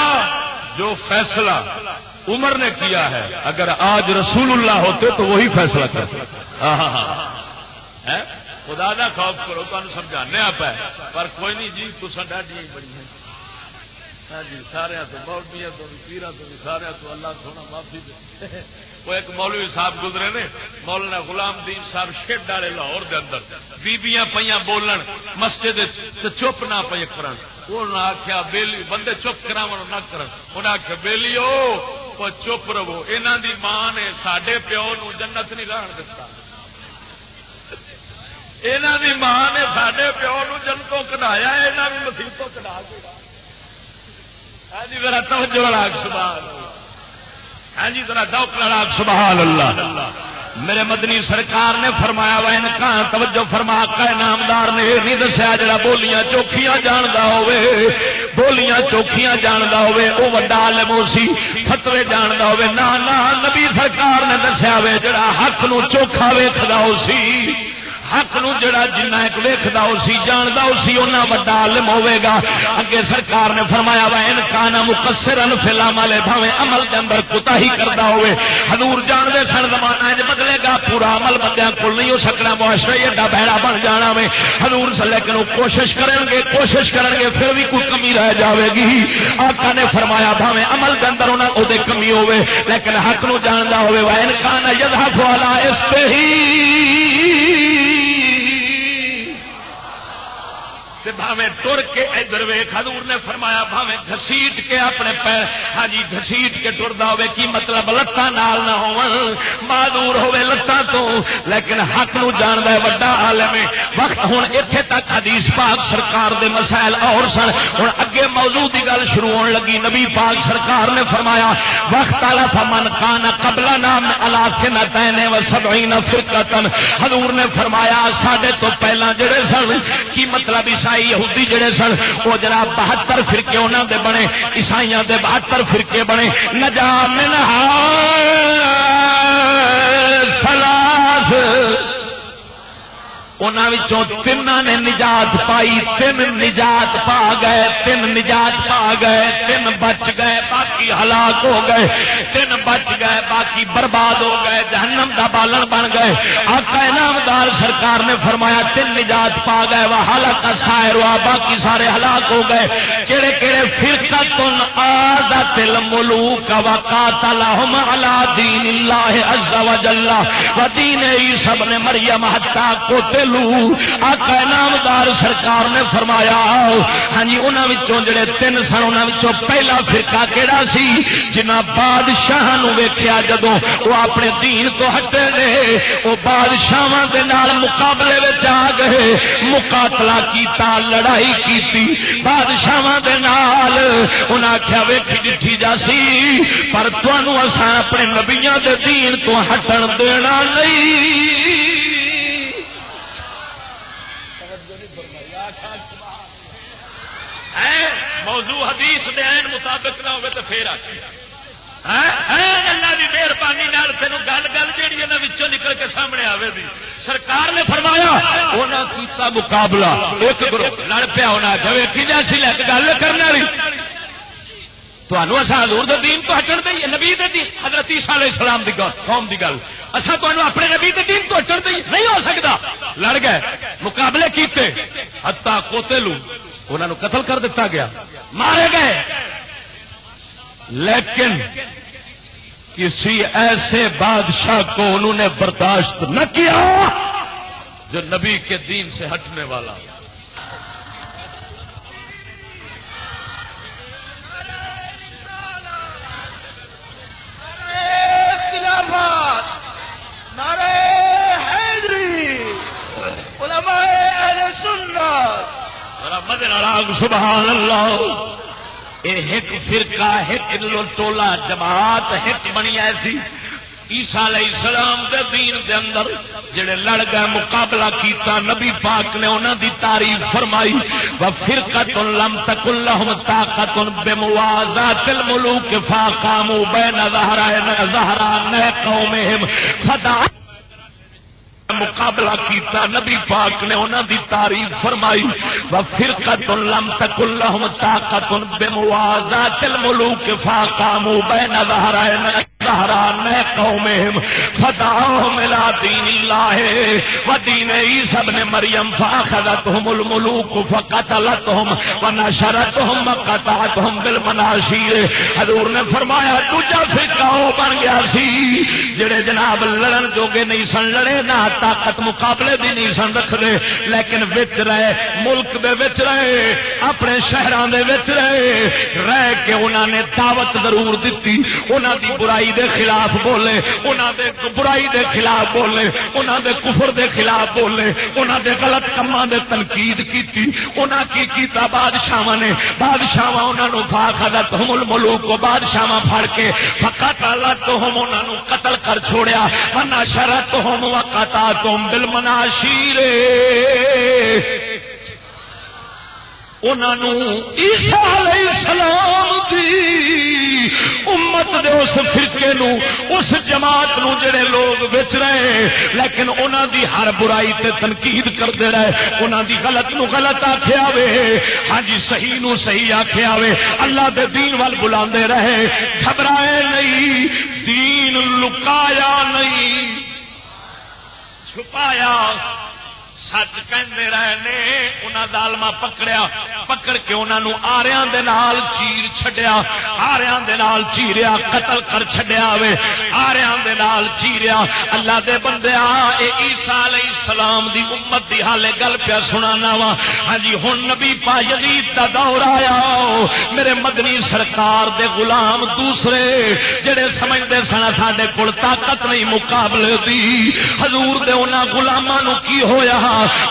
جو فیصلہ عمر نے کیا ہے اگر آج رسول اللہ ہوتے تو وہی فیصلہ کرتے۔ خدا دا خوف کرو، تمہیں سمجھانے آپ ہے، پر کوئی نہیں جی تسا ڈاڈیاں ہی بڑی ہیں۔ ہاں جی سارے تو مولویاں تو بھی پیراں تو بھی سارے تو اللہ سونا معافی دے۔ وہ ایک مولوی صاحب گزرے نے، مولانا غلام دین صاحب شیڈ والے لاہور دے اندر، بیبیاں پیاں بولن مسجد تے چپ نہ پے کرن، انہاں آکھیا بیلی بندے چپ کراون نہ کرن، انہاں آکھیا بیلیو او چپ رہو، انہاں دی ماں نے ساڈے پیو نو جنت نہیں رہن دتا، انہاں دی ماں نے ساڈے پیو نو جنتوں کڈایا، انہاں بھی مصیبتوں کڈا کے۔ ہاں جی ذرا توجہ والا سبحان اللہ، ہاں جی ذرا ذوق والا سبحان اللہ۔ میرے مدنی سرکار نے فرمایا وا انکان توجہ فرما کا نامدار نے نہیں دسیا جڑا بولیاں چوکھیاں جاندا ہوے، بولیاں چوکھیاں جاندا ہوے او وڈا عالم ہو سی، فتوی جاندا ہوے، نہ نبی سرکار نے دسیا وے جڑا حق نو چوکھا ویکھدا ہو سی، حق نو جڑا جنہ ایک ویکھدا ہو سی جاندا ہو سی اوناں وڈا عالم ہوے گا۔ اگے سرکار نے فرمایا وا ان کان مقصرن فی العمل، بھاویں عمل دے اندر کوتاہی کردا ہوے، حضور جان دے سن زمانہ اج بدلے گا، پورا عمل بندیاں کول نہیں ہو سکنا، معاشرہ ایڈا بھڑا بن جانا وے، حضور صلی اللہ علیہ وسلم کوشش کرن گے پھر بھی کوئی کمی رہ جاوے گی۔ آقا نے فرمایا بھاویں عمل دے اندر انہاں او دے کمی ہوے لیکن حق نو جاندا ہوے، وا ان کان یذهب علی استحی، بھاویں ٹر کے ادھر ویکھ حضور نے فرمایا بھاویں گھسیٹ کے اپنے پیر ہاں جی گھسیٹ کے ٹردا ہوے کی مطلب لتاں نال نہ ہون معذور ہوے لتاں تو لیکن حق نو جاندا ہے بڑا عالم ہے وقت ہن ایتھے تک حدیث پاک سرکار دے مسائل اور سن ہن اگے موضوع دی گل شروع ہون لگی نبی پاک سرکار نے فرمایا وقت الا فمن کان قبلنا علی سنتین و سبعین فرقۃ حضور نے فرمایا ساڈے تو پہلا جڑے سن کی مطلب عیسائی یہودی جڑے سن وہ جناب 72 فرقے انہاں دے بنے عیسائیاں دے 72 فرقے بنے نجا منہا ثلاث انہوں تین نے نجات پائی تین نجات پا گئے تین نجات پا گئے تین بچ گئے باقی ہلاک ہو گئے تین بچ گئے باقی برباد ہو گئے جہنم دا بالن بن گئے آقا انعامدار سرکار نے فرمایا تین نجات پا گئے وہ ہلاک سائر ہوا باقی سارے ہلاک ہو گئے کہڑے کہڑے فرقتن آذت الملوک وقاتلہم علی دین اللہ عز وجل و دین عیسی ابن مریم حتی قتل آقا انعامدار سرکار نے فرمایا ہاں جی انہاں وچوں جڑے تین سن انہاں وچوں پہلا فرقہ کیڑا سی جنہاں بادشاہ نو ویکھیا جدوں وہ اپنے دین تو ہٹے نے وہ بادشاہاں دے نال مقابلے وچ آ گئے مقاتلہ کیتا لڑائی کیتی بادشاہاں دے نال انہاں آکھیا ویکھی ڈٹھی جاسی پر تانوں اساں اپنے نبیاں دے دین تو ہٹن دینا نہیں موضوع حدیث دے عین مطابق نہ ہوئے تو پھر اللہ کی مہربانی تینوں گل گل جیڑی ہے نکل کے سامنے آئے دی سرکار نے فرمایا انہاں کیتا مقابلہ ایک گروہ لڑ پیا ہونا ویکھی جیسی لے کے گل کرنے والی تمہوں اصا حضور دے دین تو ہٹن دئیے نبی دے دین حضرت عیسیٰ علیہ السلام دی قوم دی گل اصا تمہوں اپنے نبی دے دین تو ہٹن دئیے نہیں ہو سکتا لڑ گئے مقابلے کیتے حتی قتلوا انہوں قتل کر دیتا گیا مارے گئے لیکن کسی ایسے بادشاہ کو انہوں نے برداشت نہ کیا جو نبی کے دین سے ہٹنے والا نعرہ حیدری علماء اہل سنت سبحان اللہ ایک فرقہ ایک ٹولا جماعت ایک بنی ایسی عیسیٰ علیہ السلام دے دین دے اندر جڑے لڑ گئے مقابلہ کیتا نبی پاک نے انہاں دی تعریف فرمائی وفرقۃ لم تکن لهم طاقت بموازات الملوک فاقاموا بین ظہران قومهم فدعا مقابلہ کیتا نبی پاک نے انہاں دی تعریف فرمائی وفرقۃ لم تکن لهم طاقت بموازات الملوک فاقاموا بین ظہران قومهم فدعاهم الى دین اللہ ودین عیسی ابن مریم فاخذتهم الملوک فقتلتهم ونشرتهم وقطعتهم بالمناشیر حضور نے فرمایا دوجا فرقہ بن گیا سی جڑے جناب لڑن جوگے نہیں سن لڑے نہ طاقت مقابلے دی نہیں سن رکھدے لیکن وچ رہے ملک دے وچ رہے اپنے شہراں دے وچ رہ کے انہاں نے دعوت ضرور دتی انہاں دی برائی دے خلاف بولے انہاں دے برائی دے خلاف بولے انہاں دے کفر دے خلاف بولے انہاں دے غلط کماں دے تنقید کیتی انہاں کی کیتا بادشاہاں نے بادشاہاں انہاں نو فاخذتهم الملوک کو بادشاہاں پھڑ کے فقتلتهم انہاں نو قتل کر چھوڑیا ونشرتهم وقطعتهم بالمناشیر انہوں عیسیٰ علیہ السلام دی امت دے اس فرقے نو اس جماعت نو جڑے لوگ بچ رہے لیکن انہاں دی ہر برائی تے تنقید کرتے رہے انہاں دی غلط نو غلط آکھیا وے ہاں جی صحیح نو صحیح آکھیا وے اللہ دے دین وال بلاندے رہے گھبرائے نہیں دین لکایا نہیں چھپایا سچ کہندے رہے نے انہاں ظالماں پکڑیا پکڑ کے انہوں آریاں دے نال چیر چھڈیا، آریاں دے نال چیریا، قتل کر چھڈیا وے، آریاں دے نال چیریا۔ اللہ دے بندیا اے عیسیٰ علیہ السلام دی امت دی حالے گل پیا سنانا وا۔ ہاں جی ہن نبی پا یزید دا دور آیا، میرے مدنی سرکار دے غلام دوسرے جڑے سمجھدے سن ساڈے کول طاقت نہیں مقابلے دی، حضور دے انہاں غلاماں نو کی ہویا؟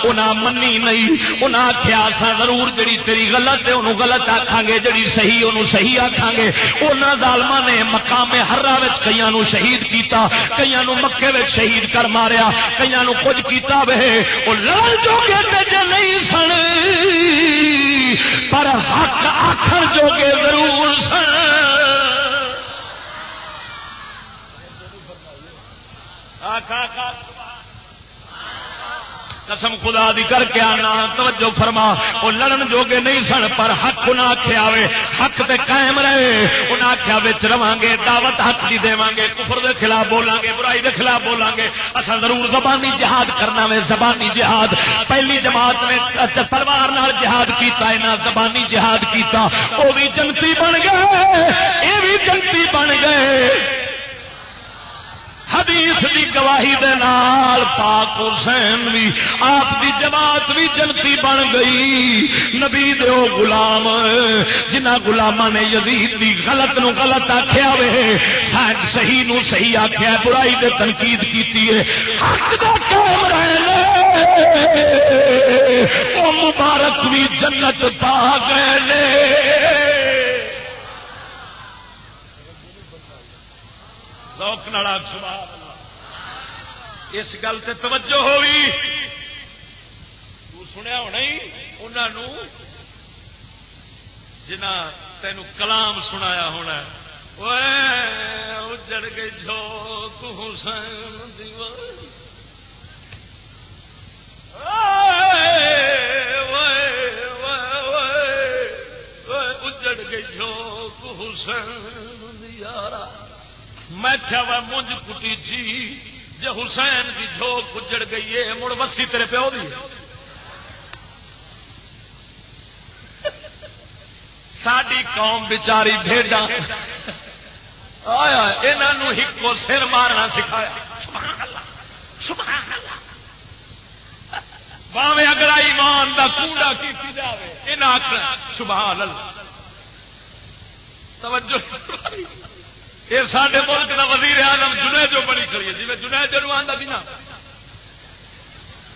انہاں منی نہیں، انہاں آکھیا اساں ضرور جڑی تیری غلط ہے انہوں غلط آکھاں گے، جڑی صحیح انہوں صحیح آکھاں گے۔ انہاں ظالماں نے مقام حرہ وچ کئیاں نو شہید کیتا، کئیاں نو مکے وچ شہید کر ماریا، کئیاں نو کچھ کیتا وے۔ او لڑ جوگے تے جے نہیں سن پر حق آکھن جوگے ضرور سن۔ قسم خدا دی کر کے آنا توجہ فرما، وہ لڑن جوگے نہیں سن پر حق انہیں آخیا وے، حق تے قائم رہے۔ انہیں آخیا بچ رواں گے، دعوت حق دی دیواں گے، کفر دے خلاف بولاں گے، برائی دے خلاف بولاں گے، اصل ضرور زبانی جہاد کرنا وے، زبانی جہاد۔ پہلی جماعت نے تلوار نال جہاد کیتا، انہاں زبانی جہاد کیتا، وہ بھی جنتی بن گئے، یہ بھی جنتی بن گئے۔ حدیث دی گواہی دے نال پاک حسین بھی آپ دی جماعت بھی جنتی بن گئی۔ نبی دے او غلام جنہاں غلاماں نے یزید دی غلط نو غلط آکھیا وے، صحیح نو صحیح آکھیا، برائی دے تنقید کیتی ہے، حق دا قائم رہنا، او مبارک بھی جنت پا گئے نے۔ ذوق نال سبحان اللہ۔ اس گل تے توجہ ہوئی، تو سنیا ہونا ہی انہوں جنہ تینوں کلام سنایا ہونا، اجڑ گئی جو تو حسین دیوار، اجڑ گئی جو تو حسین دیارا۔ میں کیا وہ مجھ کٹی جی جے حسین کی جھوک اجڑ گئی ہے، مڑ وسی تیرے پیو دی ساری قوم بچاری بھیڈا آیا انہوں ہکو سر مارنا سکھایا۔ سبحان اللہ، باوے اگر ایمان دا کوڑا کی جاوے انہاں آکھنا سبحان اللہ۔ توجہ، یہ سارے ملک کا وزیر اعظم جنید جو بڑی کری ہے، جی میں جنید جو آتا تھی نا،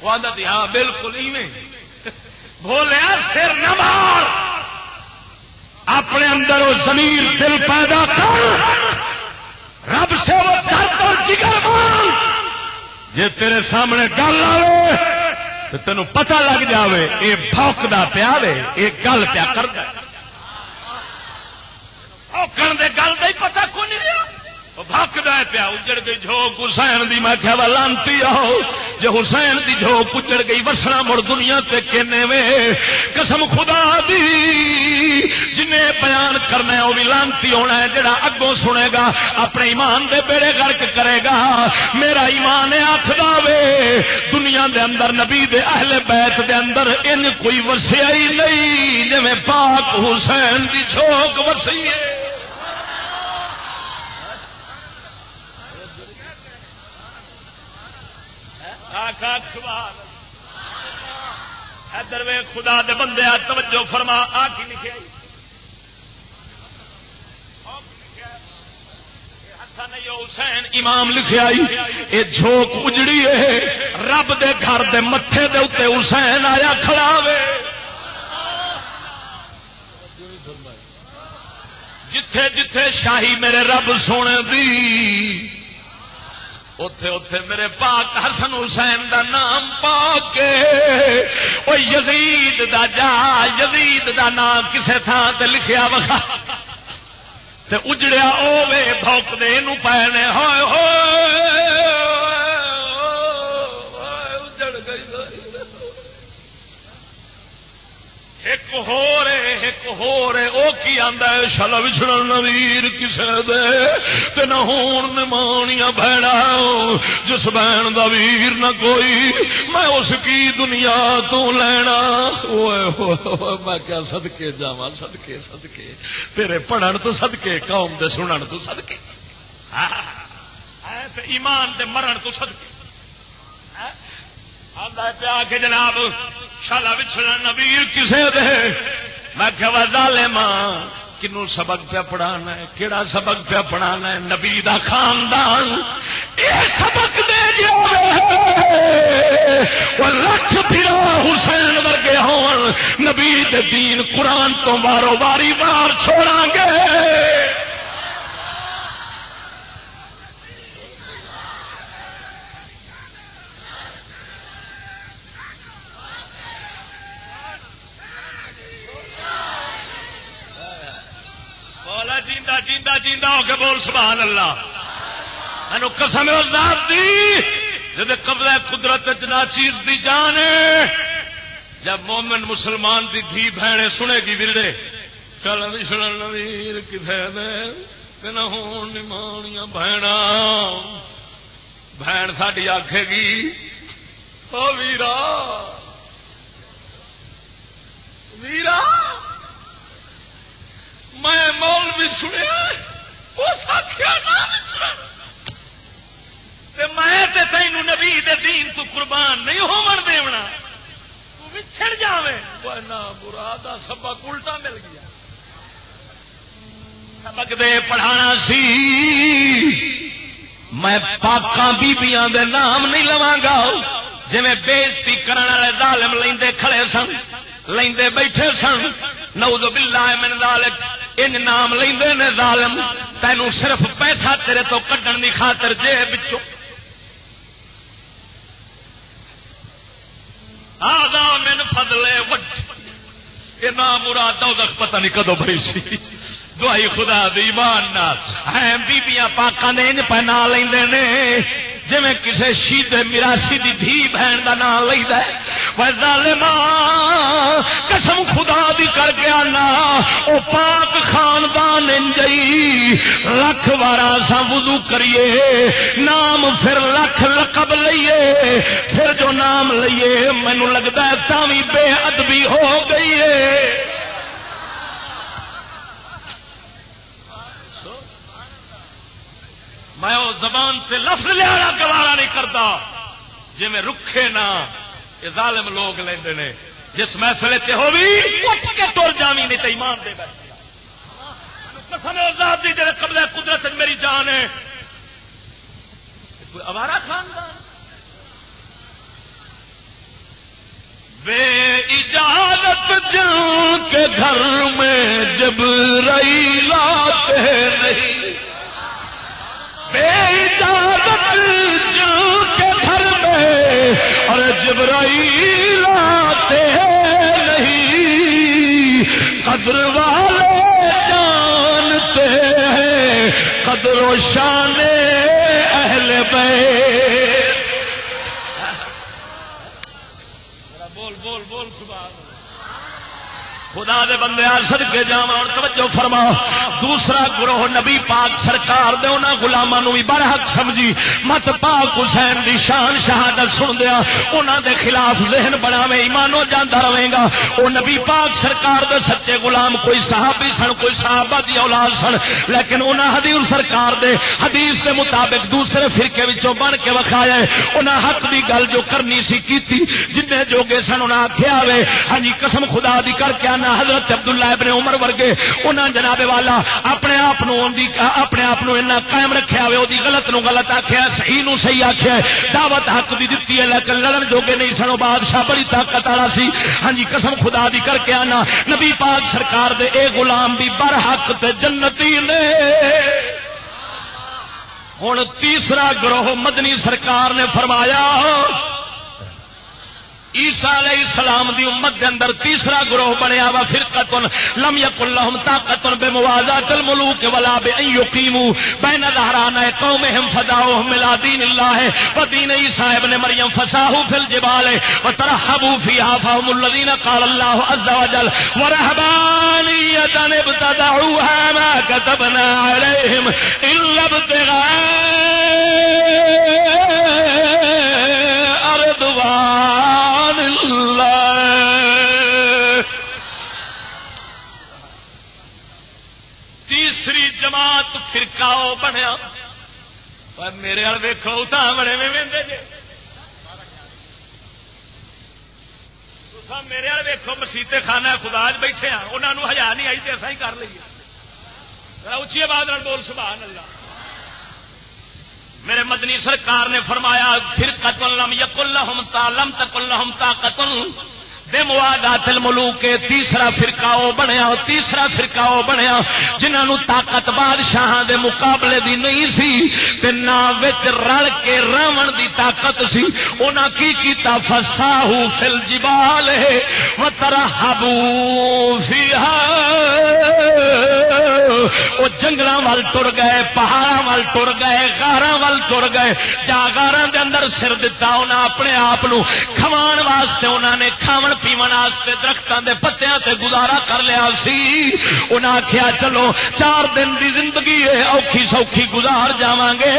وہ آتا تھی ہاں بالکل ایویں بولیا سر نہ مار، اپنے اندر وہ ضمیر دل پیدا کر، رب سے وہ درد اور جگر مانگ، جی تیرے سامنے گل آئے تو تینوں پتہ لگ جاوے یہ بھوکدا پیا وے، یہ گل پیا کردا کرنے گل کا ہی پتا کو نہیں رہا، بھاکدا پیا۔ اجڑ گئی جھوک حسین دی، میں کہا لانتی آؤ جے حسین دی جھوک اجڑ گئی وسنا مڑ دنیا تے کینے وے۔ قسم خدا دی جنہیں بیان کرنا ہے وہ بھی لانتی ہونا ہے، جڑا اگوں سنے گا اپنے ایمان دے بیڑے غرق کرے گا۔ میرا ایمان آکھدا وے دنیا دے اندر نبی دے اہل بیت دے اندر ان کوئی وسیا ہی نہیں جویں پاک حسین دی جھوک وسی ہے۔ ادھر وے خدا دے بندے توجہ فرما، آ کی لکھے حسن یا حسین امام لکھے آئی، یہ جھوک اجڑی ہے رب دے گھر دے متھے دے اوتے حسین آیا کھڑا وے۔ جتھے جتھے شاہی میرے رب سونے دی، اتے اتے میرے پاک حسن حسین دا نام پا کے وہ یزید دا جا یزید دا نام کسے تھان تے لکھیا وکھا تے اجڑیا اوے بھوک دے نو پینے ہوئے ہوئے اجڑ گئی۔ ایک ہو رہے او کی آندا ہے شالا وچھڑن نویر کسے دے تے نہ ہون نمانیاں بھیڑا جس بہن دا ویر نہ کوئی میں اس کی دنیا تو لینا اوئے ہوئے میں کیا صدقے جاواں صدقے تیرے پڑھن تو صدقے قوم دے سنن تو صدقے تے ایمان دے مرن تو صدقے آندا ہے پیا کہ جناب شالا وچھڑن نویر کسے دے میں کہ ظالماں کنوں سبق پہ پڑھانا ہے کیڑا سبق پہ پڑھانا ہے نبی دا خاندان اے سبق دے گیا وہ لکھ پھرا حسین ورگے ہون نبی دے دین قرآن تو وارو واری وار چھوڑاں گے جیندا ہو کے بول سبحان اللہ مینو قسم ذات دی جب قبضہ قدرت ناچیز دی جان ہے جب مومن مسلمان دی دھی بہنے سنے گی ورڑے چل وچھڑن نویر کسے دے تے نہ ہون نمانیاں بہنا بہن ساڈی آکھے گی او ویرا میں مولوی سنیا اس آخیا میں تینوں نبی دے دین تو قربان نہیں ہون دیونا تو وچھڑ جاوے نہ مراد سبق الٹا مل گیا سبق دے پڑھانا سی میں پاکاں بیبیاں دے نام نہیں لواں گا جویں بےزتی کرن والے ظالم لیندے کھڑے سن لیندے بیٹھے سن نعوذ باللہ من ذالک ان نام لیندے نے ظالم تینوں صرف پیسہ تیرے تو کڈن دی خاطر جیب وچوں آذا من فضل وٹ یہ نام مراد دوزخ پتہ نہیں کدو بھری سی دعائی خدا دی ایمان نال ہیں بیبیاں پاکاں دے انج پہ نام لیندے نے جویں کسے شہید میراسی دی دھی بہن دا نام لیندا ہے وہ ظالماں قسم خدا دی کر کے آنا او پاک خاندان انجئی لکھ وارا سا وضو کریے نام پھر لکھ لقب لئیے پھر جو نام لئیے مینوں لگدا ہے تاویں بے ادبی ہو گئی ہے میں وہ زبان سے لفظ لیا گوارا نہیں کرتا جی میں رکھے نہ یہ ظالم لوگ لیندے نے جس محفل سے ہوگی اٹھ کے تر جامی نہیں تو ایمان دے بیٹھے قسم ذات دی جڑے قبضہ قدرت میری جان ہے کوئی اوارا خاندان بے اجازت جن کے گھر میں جبرائیل آتے نہیں بے اجازت جن کے گھر میں اور جبرائیل آتے نہیں قدر والے جانتے ہیں قدر و شان اہل بیت بول بول بول سبحان اللہ خدا دے بندے صدقے جاواں اور توجہ فرما دوسرا گروہ نبی پاک سرکار دے انہاں غلاماں نوں بھی برحق سمجھی مت پاک حسین دی شان شہادت سن دیا انہاں دے خلاف ذہن بناویں ایمانو جاندا رہے گا او نبی پاک سرکار دے سچے غلام کوئی صحابی سن کوئی صحابہ دی اولاد سن لیکن انہاں حضور سرکار دے حدیث دے مطابق دوسرے فرقے وچوں بن کے وکھایا انہاں حق دی گل جو کرنی سی کیتی جتنے جوگے سن انہاں آکھیا وے ہاں جی قسم خدا دی کر کے حضرت عبداللہ ابن عمر ورگے انہاں جناب والا اپنے آپ قائم رکھیا ہوئے دی غلط نو غلط آکھیا صحیح نو صحیح آکھیا دعوت حق دی دتی ہے لیکن لڑن جوگے نہیں سنو بادشاہ بڑی طاقت والا سی ہاں جی قسم خدا دی کر کے آنا نبی پاک سرکار دے اے غلام بھی برحق تے جنتی نے ہن تیسرا گروہ مدنی سرکار نے فرمایا عیسیٰ علیہ السلام دی امت دے اندر تیسرا گروہ بنیا وا فرقۃ لم یکن لهم طاقت بموازات الملوک ولا بان یقیموا بین ظهرانئ قومهم فدعوهم الى دین اللہ ودین عیسیٰ ابن مریم فساحوا فی الجبال وترحبوا فیها فهم الذین قال اللہ عز وجل ورهبانیۃ ابتدعوها ما كتبنا علیہم الا ابتغاء رضوان اللہ. تیسری جماعت فرقہ بنیا. میرے وال ویکھو اتنا بڑے میں ویندے جے میرے وال ویکھو مسیتے خانہ خدا چ بیٹھے ہاں انہوں نے ہزار نہیں آئی تو ایسا ہی کر لیے. اچھی آواز بول سبحان اللہ. میرے مدنی سرکار نے فرمایا فرقۃ لم یکن لهم طاقت بموادات الملوک. تیسرا فرقہ وہ بنیا جنہاں نو طاقت بادشاہاں دے مقابلے دی نہیں سی تے نہ وچ رل کے راون دی طاقت سی. انہاں کی کیتا فساحوا فی الجبال وترحبوا فیھا. وہ جنگلاں وال ٹر گئے, پہاڑاں وال ٹر گئے, غاراں وال ٹر گئے. جا غاراں دے اندر سر دتا انہاں اپنے آپ نو کھوان واسطے. انہاں نے کھاون پیون واسطے درختاں دے پتیاں تے گزارا کر لیا سی. انہاں آکھیا چلو 4 دن دی زندگی ہے اوکھی سوکھی گزار جاواں گے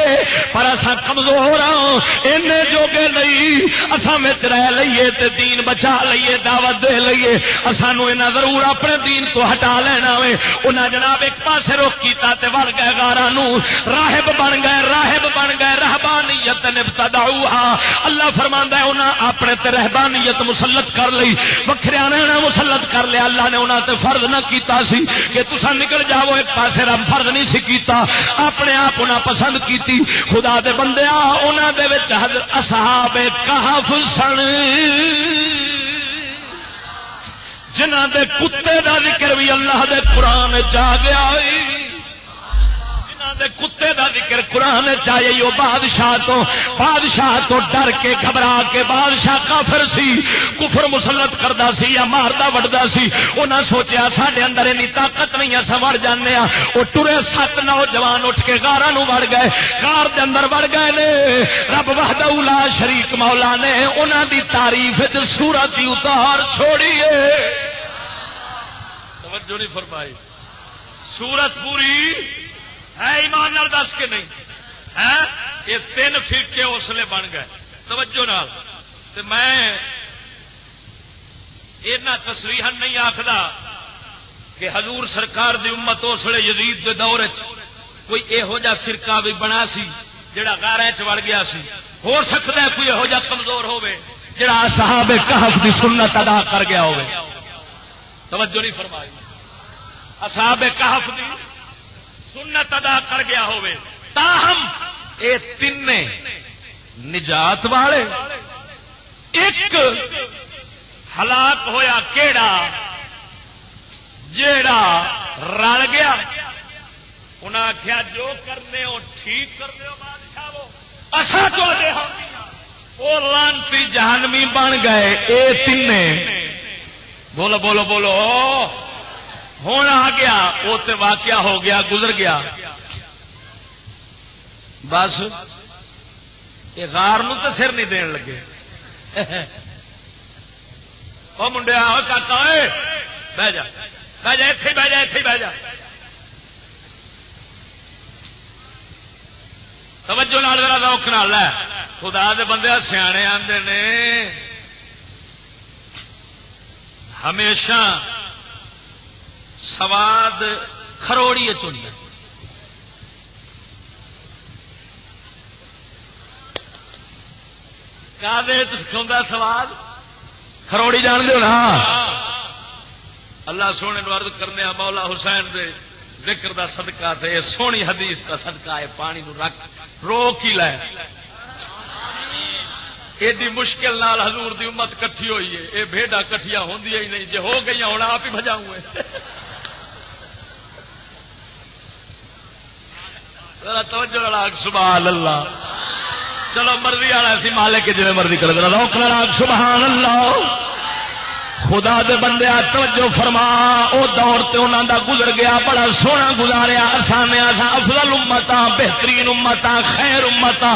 پر اساں کمزور ہاں اینے جوگے نہیں اساں وچ رہ لئیے تے دین بچا لئیے دعوت دے لئیے. اساں نو انہاں ضرور اپنے دین تو ہٹا لینا وے. انہاں جناب ایک پاسے روک کیتا تے وڑ گئے غاراں نو. راہب بن گئے رہبانیت ابتدعوها. اللہ فرماندا ہے انہاں اپنے تے رہبانیت مسلط کر لئی, وکھریاں نے مسلط کر لیا. اللہ نے انہاں تے فرض نہ کیتا سی کہ تساں نکل جاؤ ایک پاسے. رب فرض نہیں سی کیتا, اپنے آپ انہاں پسند کیتی. خدا دے بندیا انہاں دے وچ اصحاب کہف سن جنہاں دے کتے دا ذکر بھی اللہ دے قرآن چا گیا. دے کتے دا ذکر قرآن چاہیے. وہ بادشاہ تو ڈر کے گھبرا کے بادشاہ کافر سی, کفر مسلط کردا سی یا ماردا وڈدا سی. انہاں سوچیا ساڈے اندر اینی طاقت نہیں اسی وڑ جانے ہاں. وہ ٹرے 7 نوجوان اٹھ کے غاراں نو وڑ گئے, غار دے اندر وڑ گئے نے. رب وحدہ لا شریک مولا نے انہاں دی تعریف وچ سورت ہی اتار چھوڑی ہے. توجہ نہیں فرمائی. سورت پوری ہے ایمان نال دس کے نہیں ہے. یہ 3 فرقے اسلے بن گئے. توجہ نال تے میں اینا تصریحا نہیں آخدا کہ حضور سرکار دی امت اسلے یزید دے دور کوئی یہو جا فرقہ بھی بنا سی جڑا غاریں چ وڑ گیا سی. ہو سکتا ہے کوئی یہو جا کمزور ہوے جڑا اصحاب کہف دی سنت ادا کر گیا ہوے. توجہ نہیں فرمائی. اصحاب کہف دی سنت ادا کر گیا ہوئے. تاہم اے تینے نجات والے. ایک ہلاک ہویا کیڑا جیڑا رل گیا. انہاں آخیا جو کرنے ہو ٹھیک کرنے ہو بادشاہ اساں تو دے ہاں وہ لانتی جہنمی بن گئے. اے تینے بولو بولو بولو ہوں آ گیا. وہ تو واقعہ ہو گیا گزر گیا. بس یہ غار نو تو سر نہیں دین لگے. وہ منڈیا کاکا بہ جا بہ جا اتے بہ جا اتے بہ جا. توجہ نال ذرا روک نال لے. خدا دے بندے سیانے آندے نے ہمیشہ سواد کھروڑی چنتا. سکھا سواد کھروڑی جان دو نا. اللہ سونے عرض کرنے مولا حسین دے ذکر دا صدقہ تے سونی حدیث دا صدقہ ہے. پانی نو رکھ روک ہی لے. ایڈی مشکل نال حضور دی امت کٹھی ہوئی ہے. یہ بھیڈا کٹھیا ہوندی ہی نہیں. جے ہو گئی ہوں آپ ہی بجاؤں. توجہ لڑا سبحان اللہ. چلو مرضی والا سی مالک جی مرضی کر دینا روک لڑا سبحان اللہ خدا دے بندے توجہ فرما او دور تے انہاں دا گزر گیا بڑا سونا گزاریا اساں افضل امتاں بہترین امتاں خیر امتاں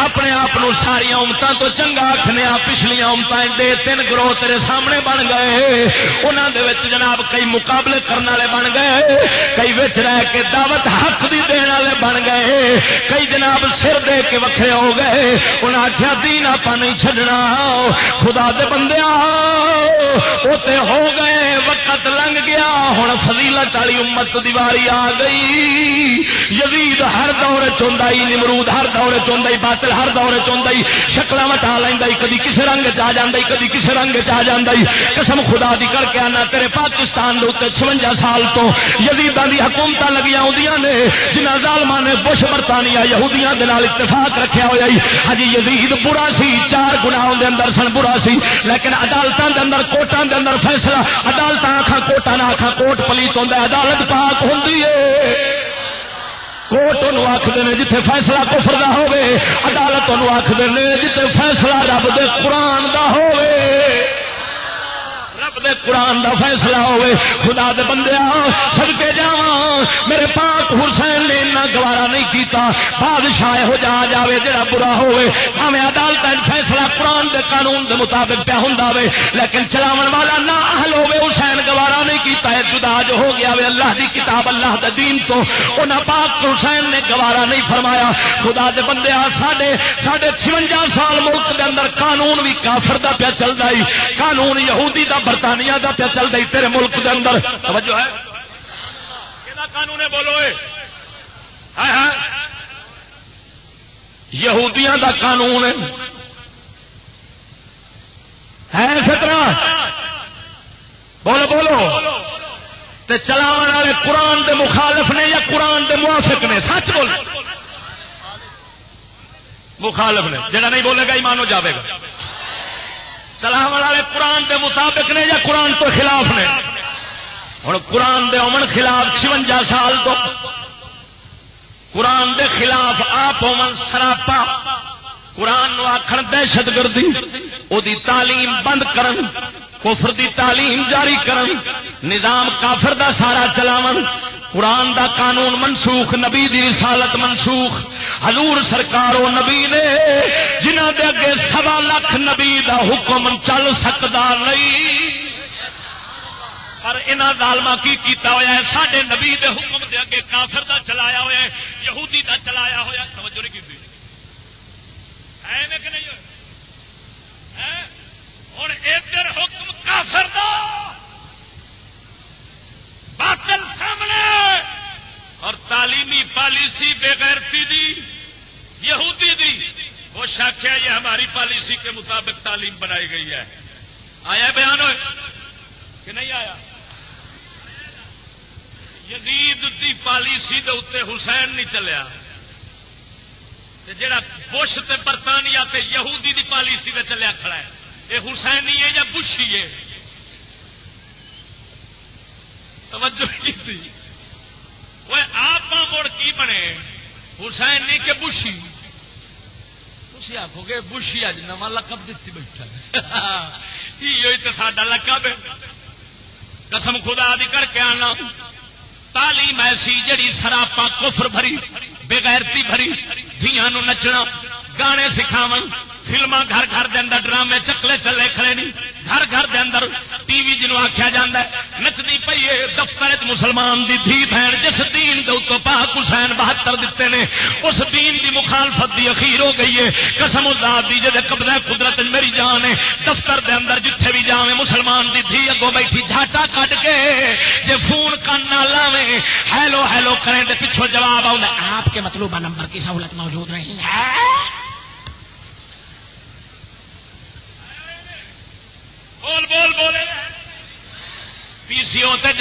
اپنے آپ ساری امتاں تو چنگا آکھنے پچھلیاں امتاں دے تین گروہ تیرے سامنے بن گئے انہاں دے وچ جناب کئی مقابلے کرنے والے بن گئے کئی وچ رہ کے دعوت حق دی دین والے بن گئے کئی جناب سر دے کے وکھرے ہو گئے انہاں آکھیا دین آپاں نہیں چھڈنا خدا دے بندیاں اوتے ہو گئے وقت لنگ گیا ہن فضیلت والی امت دی واری آ گئی یزید ہر دور چوندا ہی نمرود ہر دور چوندا ہی باطل ہر دور چوندا ہی شکلاں وٹا لیندا ہی کدی کسے رنگ چ آ جاندا ہی کدی کسے رنگ چ آ جاندا ہی قسم خدا دی کر کے آنا تیرے پاکستان دے اوتے 56 سال تو یزیداں دی حکومتاں لگیاں ہوندیاں نے جنہاں ظالماں نے بش برطانیہ یہودیاں دے نال اتفاق رکھیا ہویا ہی ہجی یزید برا سی 4 گناہاں دے اندر سن برا سی لیکن عدالتاں دے اندر کوٹاں دے اندر فیصلہ عدالت آخا کوٹا نہ آخا کوٹ پلیت ہوتا ہے عدالت پاک ہوتی ہے کوٹ انہوں آخر نے جتنے فیصلہ کفر دا ہوے عدالت انہوں آخر نے جتنے فیصلہ رب دے قرآن دا ہوے رب دے قرآن دا فیصلہ ہوے خدا دے بندیاں صدقے جاواں میرے پاک حسین نے اتنا گوارا نہیں کیتا بادشاہ ہو جاوے جڑا برا ہوے ہمیں عدالت فیصلہ قرآن دے قانون دے مطابق پیا ہوندا وے لیکن چلاون والا نہ اہل ہوے حسین گوارا نہیں کیتا ہے جدا جو ہو گیا وے اللہ دی کتاب اللہ دے دین تو انہاں پاک حسین نے گوارا نہیں فرمایا خدا دے بندیاں ساڈے 56 سال ملک دے اندر قانون بھی کافر دا پیا چلدا ہی قانون یہودی دا برطانیہ دا پیا چلدا ہی تیرے ملک دے اندر توجہ ہے کیڑا قانون ہے بولو اے ہائے ہائے یہودیاں دا قانون ہے اس طرح بولو بولو تے چلاون والے قرآن دے مخالف نے یا قرآن دے موافق نے سچ بول مخالف نے جڑا نہیں بولے گا ایمان ہو جاوے گا چلاون والے قرآن دے مطابق نے یا قرآن تو خلاف نے ہن قرآن دے امن خلاف 56 سال تو قرآن دے خلاف آپ امن سراپا قرآن نو آخر دہشت گردی او دی تعلیم بند کرن کفر دی تعلیم جاری کرن نظام کافر دا سارا چلاون قرآن دا قانون منسوخ نبی دی رسالت منسوخ حضور سرکار و نبی نے جنہ دے اگے 1.25 لاکھ نبی دا حکم چل سکدا نہیں پر انہاں ظالماں کی کیتا ہویا ہے ساڈے نبی دے حکم دے اگے کافر دا چلایا ہویا ہے یہودی دا چلایا ہویا ہے توجہ نہیں کیتی ہے کہ نہیں ہے ہن ادھر حکم کافر دا باطل سامنے اور تعلیمی پالیسی بے غیرتی دی یہودی دی وہ شاخیا یہ ہماری پالیسی کے مطابق تعلیم بنائی گئی ہے آیا بیان ہوئے کہ نہیں آیا یزید دی پالیسی دے اتنے حسین نہیں چلیا جڑا بش تے برطانیہ تے یہودی دی پالیسی تے چلیا کھڑا ہے یہ حسینی ہے یا بشی ہے توجہ کی وہ آپ مڑ کی بنے حسینی کے بشی تھی آخو گے بشی اج نواں لقب دیتی بیٹھا یہ تو ساڈا لقب ہے قسم خدا دی کر کے آنا تعلیم ایسی جڑی سراپا کفر بھری بےغیرتی بھری دھیاں نو نچنا گانے سکھاون فلما گھر گھر دے اندر ڈرامے چکلے چلے کھڑے نہیں گھر گھر دے اندر ٹی وی جنوں آخیا جاندہ ہے نچنی پئی ہے دفتر مسلمان دی دھی بہن جس دین دے اتوں پاک حسین 72 دیتے نے اس دین دی مخالفت دی اخیر ہو گئی ہے قسم ذات دی جے قبضہ قدرت میری جان ہے دفتر دے اندر جتھے بھی جاویں مسلمان دی دھی اگوں بیٹھی جھاٹا کٹ کے جے فون کان نہ لاویں ہیلو ہیلو کریں تے پیچھے جواب آوندا آپ کے مطلوبہ نمبر کی سہولت موجود نہیں ہے بول بول بولے پی سی او تے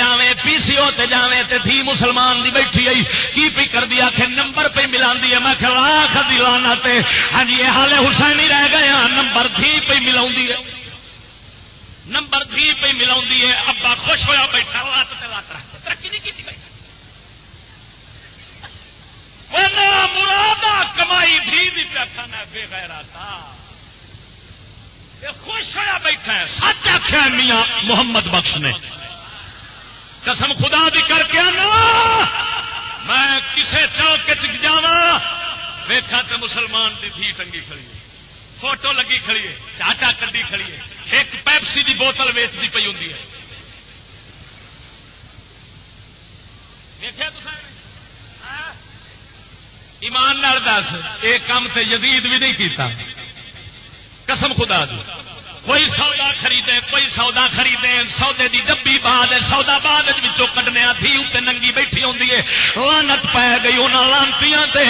جاویں تے تھی مسلمان دی بیٹھی آئی کی پی کر دیا کہ نمبر پہ ملاندی ہے میں کہ واہ دی لعنت ہاں جی یہ حال حسینی رہ گئے ہاں نمبر تھی پہ ملاوندی ہے نمبر تھی پہ ملاوندی ہے ابا خوش ہویا بیٹھا لات تے لات رکھ ترقی نہیں کیتی بھائی مرادا کمائی بھی پیا کھانا بے غیرتا خوش ہوا بیٹھا ہے. سچ آخیا میاں محمد بخش نے قسم خدا دی کر کے آنا میں کسے چوک جاوا ویکھا تے مسلمان دی دھی ٹنگی کھڑی ہے فوٹو لگی کھڑی ہے چاٹا کڈی کھڑی ہے ایک پیپسی دی بوتل ویچتی پئی ہوندی ہے. ویکھیا تساں ایمان نال دس یہ کام تے یزید بھی نہیں کیتا قسم خدا دی. کوئی سودا خریدے کوئی سودا خریدے سودے دی ڈبی بعد سودا بعد وچوں کڈنے دھی تے ننگی بیٹھی ہوندی ہے. لعنت پے گئی انہاں لعنتیاں تے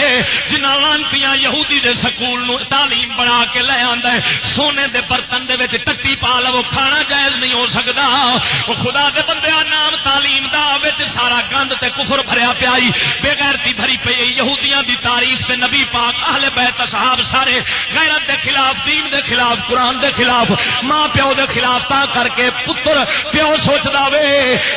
جنہاں لعنتیاں یہودی دے سکول نو تعلیم بنا کے لے آندا ہے. سونے دے برتن دے وچ ٹٹی پا لو کھانا جائز نہیں ہو سکدا. او خدا دے بندیاں نام تعلیم دا وچ سارا گند تے کفر بھریا پیا ہی بے غیرتی بھری پئی. یہودیاں دی تعریف تے نبی پاک اہل بیت اصحاب سارے غیرت دے خلاف دین دے خلاف قرآن دے خلاف ماں پیو دے خلاف. تا کر کے پتر پیو سوچدا وے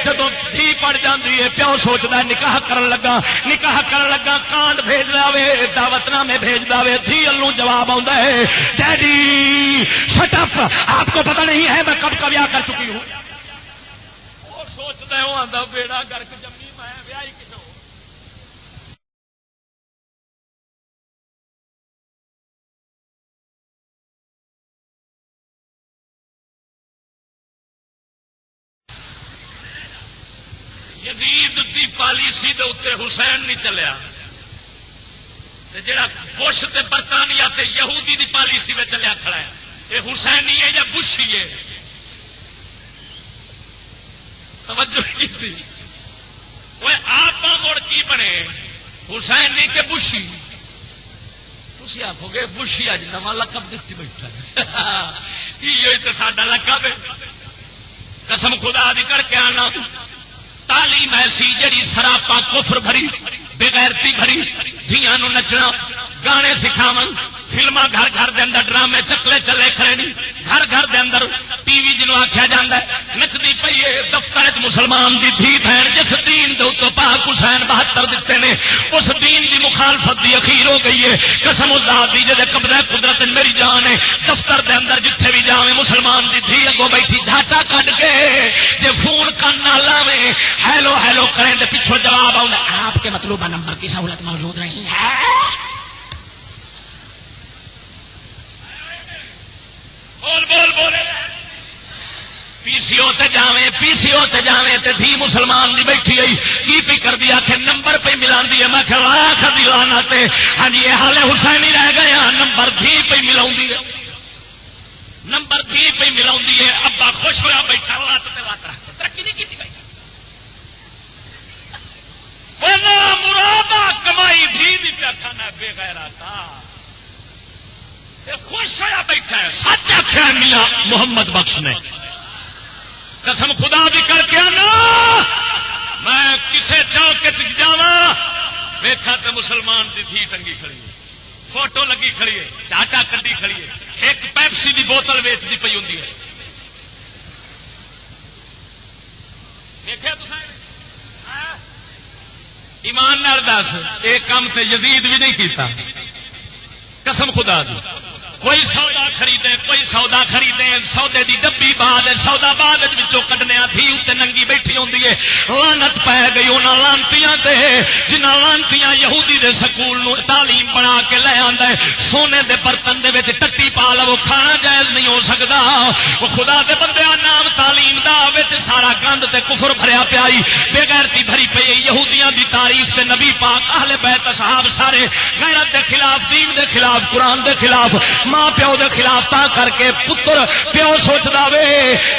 جدوں دھی پڑ جاندی ہے پیو سوچدا نکاح کرن لگا کانڈ بھیج دے دعوت نامے بھیج دے دھی الوں جواب آندا ہے ڈیڈی شٹ اپ آپ کو پتہ نہیں ہے میں کب کا بیاہ کر چکی ہوں. اور سوچدا ہوں آندا بیڑا گرک جمی میں بیاہی کسے ہو. یزید دی پالیسی دے اتنے حسین نہیں چلیا جڑا بش تے برطانیہ تے یہودی دی پالیسی میں چلیا کھڑا ہے یہ حسینی ہے یا بشی ہے. توجہ کی تھی وہ آپ مڑ کی بنے حسینی کے بشی. تھی آخو گے بشی اج نواں لقب دیتی بیٹھا یہ تو ساڈا لقب ہے. قسم خدا دی کر کے آنا تعلیم ایسی جڑی سراپا کفر بھری بغیرتی بھری دھیاں نو نچنا گانے سکھاون فلما گھر گھر دے اندر ڈرامے چکلے چلے کھڑے نہیں گھر گھر دے اندر ٹی وی جنوں آکھیا جاندا ہے نچدی پئی ہے. دفتر وچ مسلمان دی دھی بہن جس دین دے اوتے پاک حسین 72 دتے نے اس دین دی مخالفت دی اخیر ہو گئی ہے. قسم ذات دی جے قبضہ قدرت میری جان ہے دفتر دے اندر جتھے بھی جاویں مسلمان دی دھی اگوں بیٹھی جھاٹا کڈ کے جے فون کن نہ لاویں ہیلو ہیلو کریں تے پیچھے جواب آوندا آپ کے مطلوبہ نمبر کی سہولت موجود نہیں ہے. بول بولے پی سی او تے جاویں تے دھی مسلمان دی بیٹھی آئی کی پی کر دیا کہ نمبر پہ ملاندی ہے. میں کہ لاکھ دی لعنت ہے. ہاں جی یہ حال حسینی رہ گئے ہاں نمبر دھی پہ ملاوندی ہے نمبر دھی پہ ملاوندی ہے. ابا خوش ہوا بیٹھا لات تے لات رکھ ترقی نہیں کیتی بھائی ورنہ مرادا کمائی دھی دی پیا کھانا بے غیرتا خوش ہوا بیٹھا ہے. سچ آخیا میاں محمد بخش نے قسم خدا بھی کر کے آنا میں کسے چوک جاوا ویکھا تے مسلمان دی دھی ٹنگی کھڑی ہے فوٹو لگی کھڑی ہے چاٹا کڈی کھڑی ہے ایک پیپسی دی بوتل ویچتی پئی ہوندی ہے. دیکھا تساں ایمان نال دس یہ کام تے یزید بھی نہیں کیتا قسم خدا دی. کوئی سودا خریدے سودے دی ڈبی بعد سودا بعد وچوں کڈنے دھی تے ننگی بیٹھی ہوندی ہے. لعنت پے گئی انہاں لعنتیاں تے جنہاں لعنتیاں یہودی دے سکول نو تعلیم بنا کے لے آندا ہے. سونے دے برتن دے وچ ٹٹی پا لو کھانا جائز نہیں ہو سکدا. او خدا دے بندیاں نام تعلیم دا وچ سارا گند تے کفر بھریا پیا ہی بے غیرتی بھری پئی. یہودیاں دی تعریف تے نبی پاک اہل بیت اصحاب سارے غیرت دے خلاف دین دے خلاف قرآن دے خلاف ماں پیو دے خلاف. تا کر کے پتر پیو سوچدا وے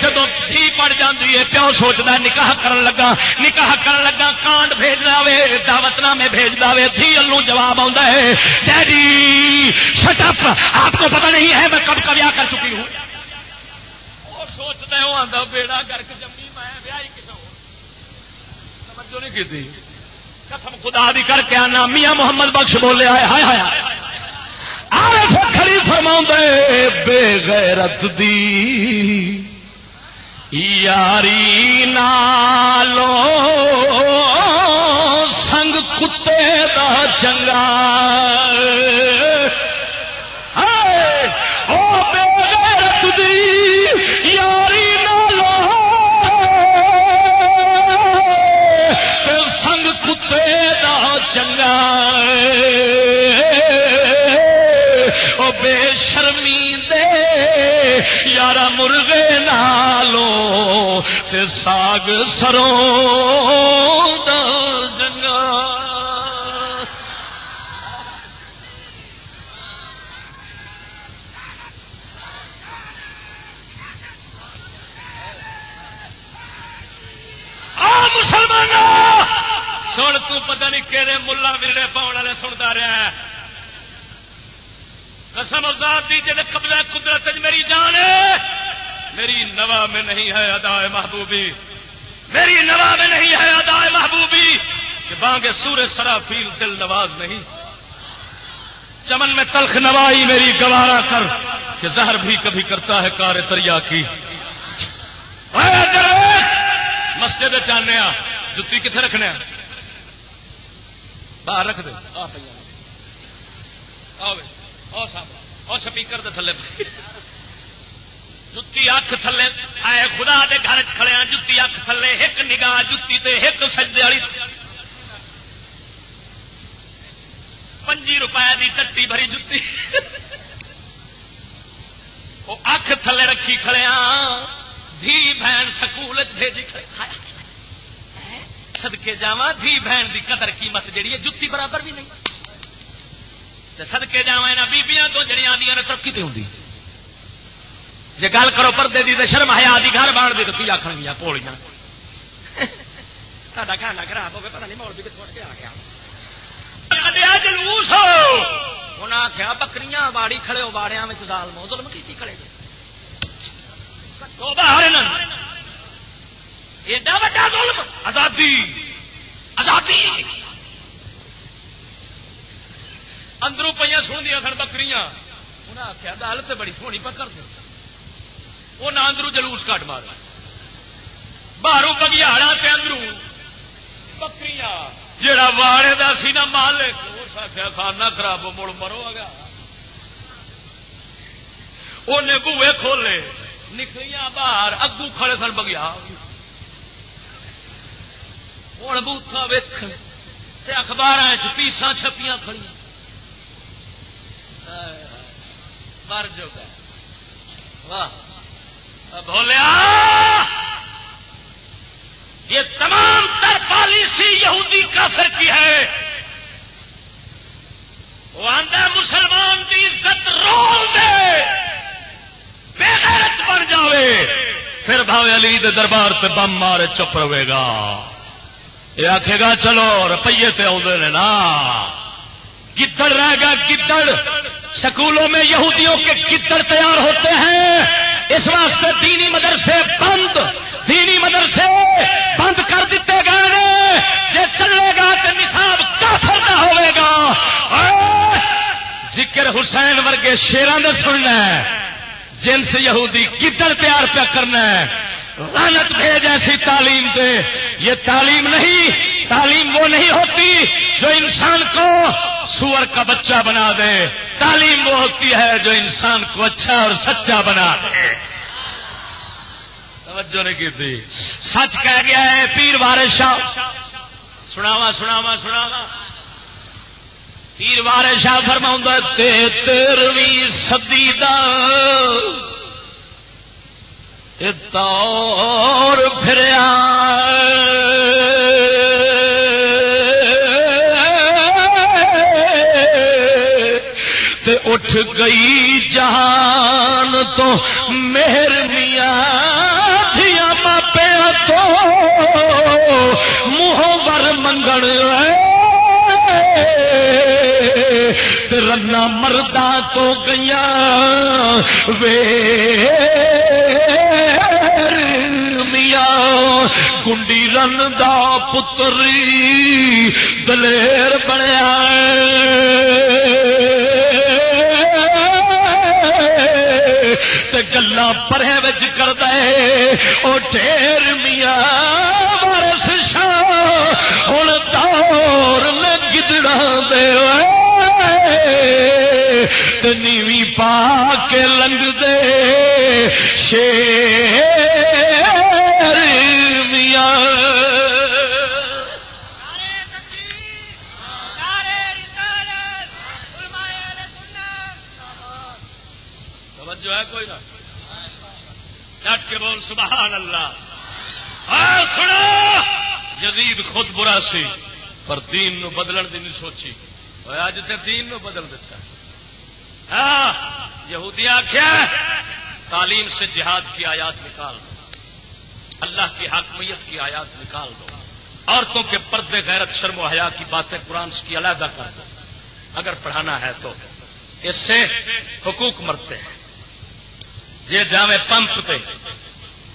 جدوں دھی پڑ جاندی ہے پیو سوچدا نکاح کرن لگا کانڈ بھیج دے دعوت نامے بھیج دے دھی الوں جواب آندا ہے ڈیڈی شٹ اپ آپ کو پتہ نہیں ہے میں کب کا بیاہ کر چکی ہوں. اور سوچدا ہوں آندا بیڑا گرک جمی میں بیاہی کسے ہو. توجہ نہیں کیتی قسم خدا دی کر کے آنا میاں محمد بخش بولے آئے ہائے ہائے عارف کھڑی فرماؤں دے بے غیرت دی یاری نالو سنگ کتے دا چنگا او بے غیرت دی یاری نالو تے سنگ کتے دا چنگا او بے شرمی دے یارا مرغے نالوں تے ساگ سروں دا چنگا مسلمان سن تو پتہ نہیں کہڑے ملا ورڑے پاؤن والے سنتا رہا ہے قسم ذات دی جے قبضہ قدرت میری جان ہے میری نوا میں نہیں ہے ادائے محبوبی میری نوا میں نہیں ہے ادائے محبوبی کہ بانگے سور سرافیل دل نواز نہیں چمن میں تلخ نوائی میری گوارا کر کہ زہر بھی کبھی کرتا ہے کار تریا کی مسجد چاہنے جتی کتنے رکھنے باہر رکھ دے سپیکر دے تھلے جتی اکھ تھلے آئے خدا دے گھر کھڑے جتی اکھ تھلے ایک نگاہ جتی تے ایک سجدے والی 5 روپے دی ٹٹی بھری جتی وہ اکھ تھلے رکھی کھڑے دھی بہن سکول بھیجی کھڑے سدکے جاواں دھی بہن دی قدر قیمت جیڑی ہے جتی برابر بھی نہیں سدکے جاواں انہاں بیبییاں تو جڑیاں آندیاں نے ترقی تے ہوندی جے گل کرو پردے دی تے شرم حیا دی گھر بان دی تے کی آکھن گیاں پولیاں ساڈا کھانا خراب ہو گیا پتہ نہیں مولوی کتھوں کے آ گیا کڈیا جلوس انہاں آکھیا بکریاں واڑی کھڑے ہو واڑیاں وچ ظالم ظلم کیتی کھڑے تو باہر ایڈا وڈا ظلم آزادی آزادی اندروں پہ سوندیاں سن بکریاں انہیں آخیا گل تو بڑی سونی پکڑ دے وہ نہ اندروں جلوس کٹ مارا باہروں بگیاڑا تے اندروں بکریاں جڑا واڑے دا سی نا مالک اس آخیا کھانا خراب ہو مڑ مرو گا انہیں بوئے کھولے نکلیاں باہر اگو کھڑے سن بگیا ہوں بوتھا ویک اخبار پیساں چھپیاں کھڑیاں مر جو گا واہ بولیا یہ تمام تر پالیسی یہودی کافر کی ہے وہ آندہ مسلمان کی عزت رول دے بے غیرت بن جاوے پھر بھاوے علی دے دربار تے بم مارے چپ رہے گا یہ آکھے گا چلو روپیے تے آدھے نے نا گدڑ رہ گا گدڑ سکولوں میں یہودیوں کے گدڑ تیار ہوتے ہیں اس واسطے دینی مدرسے بند کر دیتے گئے جے چلے گا تو نصاب کافر نہ ہوئے گا ذکر حسین ورگے شیراں دے سننا ہے جنس یہودی گدڑ تیار پہ کرنا ہے لعنت بھیج ایسی تعلیم دے یہ تعلیم نہیں تعلیم وہ نہیں ہوتی جو انسان کو سور کا بچہ بنا دے تعلیم وہ ہوتی ہے جو انسان کو اچھا اور سچا بنا دے توجہ نہیں کی تھی سچ کہہ گیا ہے پیر وارث شاہ سناوا پیر وارث شاہ فرماؤں تے 13ویں صدی دا دور پھریا تے اٹھ گئی جہان تو مہر میاں دھیاں ماپیا تو منہ ور منگن رنا مردہ تو گیا ویر میاں کنڈی رن دا پتری دلیر بنیا گلا پرے کر دے او ڈھیر میاں وارث شاہ ہن دور نے گدڑا دے تے نیوی پا کے لنگ دے شیر میاں جو ہے کوئی نہ ڈٹ کے بول سبحان اللہ. ہاں سنو یزید خود برا سی پر دین نو بدلن دی نہیں سوچی. اج تے دین نو بدل دیتا. ہاں یہودیاں آخیا تعلیم سے جہاد کی آیات نکال دو, اللہ کی حاکمیت کی آیات نکال دو, عورتوں کے پردے غیرت شرم و حیا کی باتیں قرآن کی علیحدہ کر دو اگر پڑھانا ہے تو. اس سے حقوق مرتے ہیں. جی جاوے پمپ پہ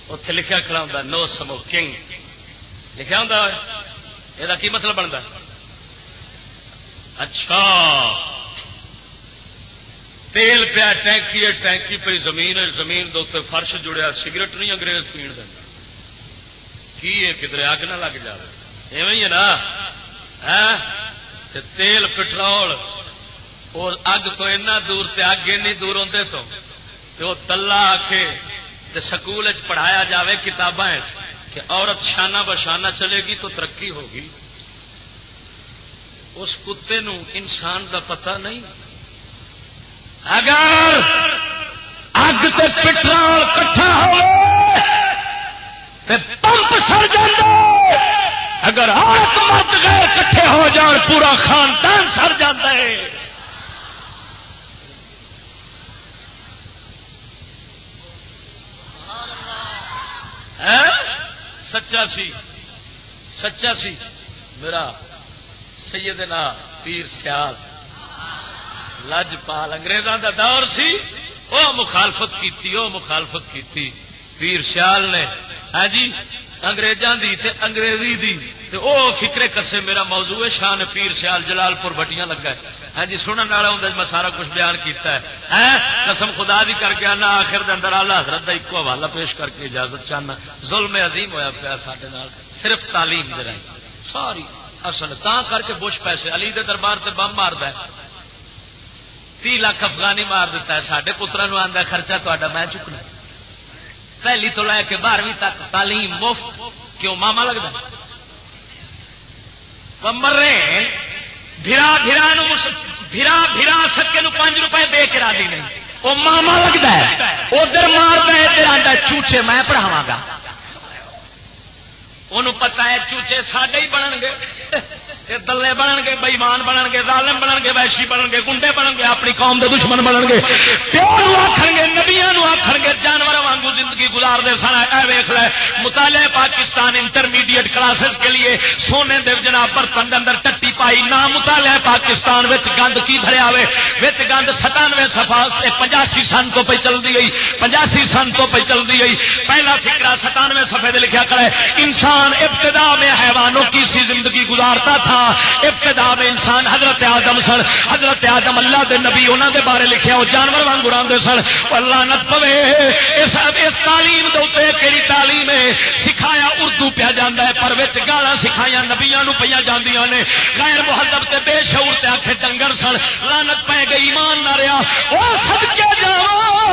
اتے لکھا کھڑا ہوں نو سموکنگ لکھا ہوں یہ کی مطلب بنتا. اچھا تیل پیا ٹینکی ٹینکی پہ زمین زمین دے فرش جڑیا سگریٹ نہیں انگریز پین دینا کی کدھر اگ نہ لگ جائے ایویں ہی ہے نا. تیل پٹرول اور اگ تو اینا دور تے اگ اینی دور ہوندے تو وہ تلا آکھے تے سکول پڑھایا جاوے کتاباں کہ عورت شانہ بشانہ چلے گی تو ترقی ہوگی. اس کتے نو انسان دا پتہ نہیں. اگر اگ تے پٹرول کٹھا ہو تے پمپ سڑ جاندا. اگر عورت مرد غیر کٹھے ہو جان پورا خاندان سڑ جاتا ہے. سچا سی میرا سیدنا پیر سیال لجپال انگریزاں دا دور سی وہ مخالفت کیتی پیر سیال نے. ہاں جی انگریزاں دی تے انگریزی دی تے او فکرے کسے میرا موضوع ہے شان پیر سیال جلال پور بٹیاں لگا ہے. ہاں جی سنن والا ہوں میں سارا کچھ بیان کیتا ہے. قسم خدا دی کر کے آنا آخر دے اندر اعلی حضرت دا ایک حوالہ پیش کر کے اجازت چاہنا. ظلم عظیم ہویا پیا ساڈے نال صرف تعلیم دے رہے ساری اصل تا کر کے بش پیسے علی دے دربار تے بم ماردا ہے 30 لاکھ افغانی مار دیتا ہے. ساڈے پتراں نوں آندا خرچہ تہاڈا میں چکنا. پہلی تو لے کے 12ویں تک تعلیم مفت. کیوں ماما لگتا مرے بھرا سکے نو 5 روپے دے کے راضی نہیں. وہ ماما لگتا ہے ادھر مار دے ادھر آتا چوچے میں پڑھاواں گا. انہوں پتا ہے چوچے ساڈے ہی بنن گے دلے بنن گے بےمان بنن گے ظالم بنن گے وحشی بنن گے گنڈے بنن گے اپنی قوم دے دشمن بنن گے. پیو آخن گے نبیاں آخن گے جانور وانگو زندگی گزار دے سن. اے ویکھ لے مطالعہ پاکستان انٹرمیڈیٹ کلاسز کے لیے سونے دے جناب برتن دے اندر ٹٹی پائی نہ مطالعہ پاکستان وچ گند کی بھریا ہوئے وچ گند 97 صفحہ سے 85 سن تو پہ چل دی گئی 85 سن تو پہ چل دی گئی. پہلا فقرہ 97 صفحے دے لکھا کرے انسان ابتدا میں حیوانوں کی سی زندگی گزارتا تھا. ابتدا میں انسان حضرت آدم سن. حضرت آدم اللہ دے نبی انہوں دے بارے لکھیا وہ جانور وانگ اڑاندے سن. لعنت پوے اس تعلیم دے اوتے کیڑی تعلیم ہے سکھایا اردو پیا جاندا ہے پر وچ گالاں سکھائیاں نبیاں نوں پیا جاندیاں نے. غیر مہذب تے بے شعور تے آکھے ڈنگر سن. لعنت پے گئی ایمان نہ رہیا. او صدکے جاواں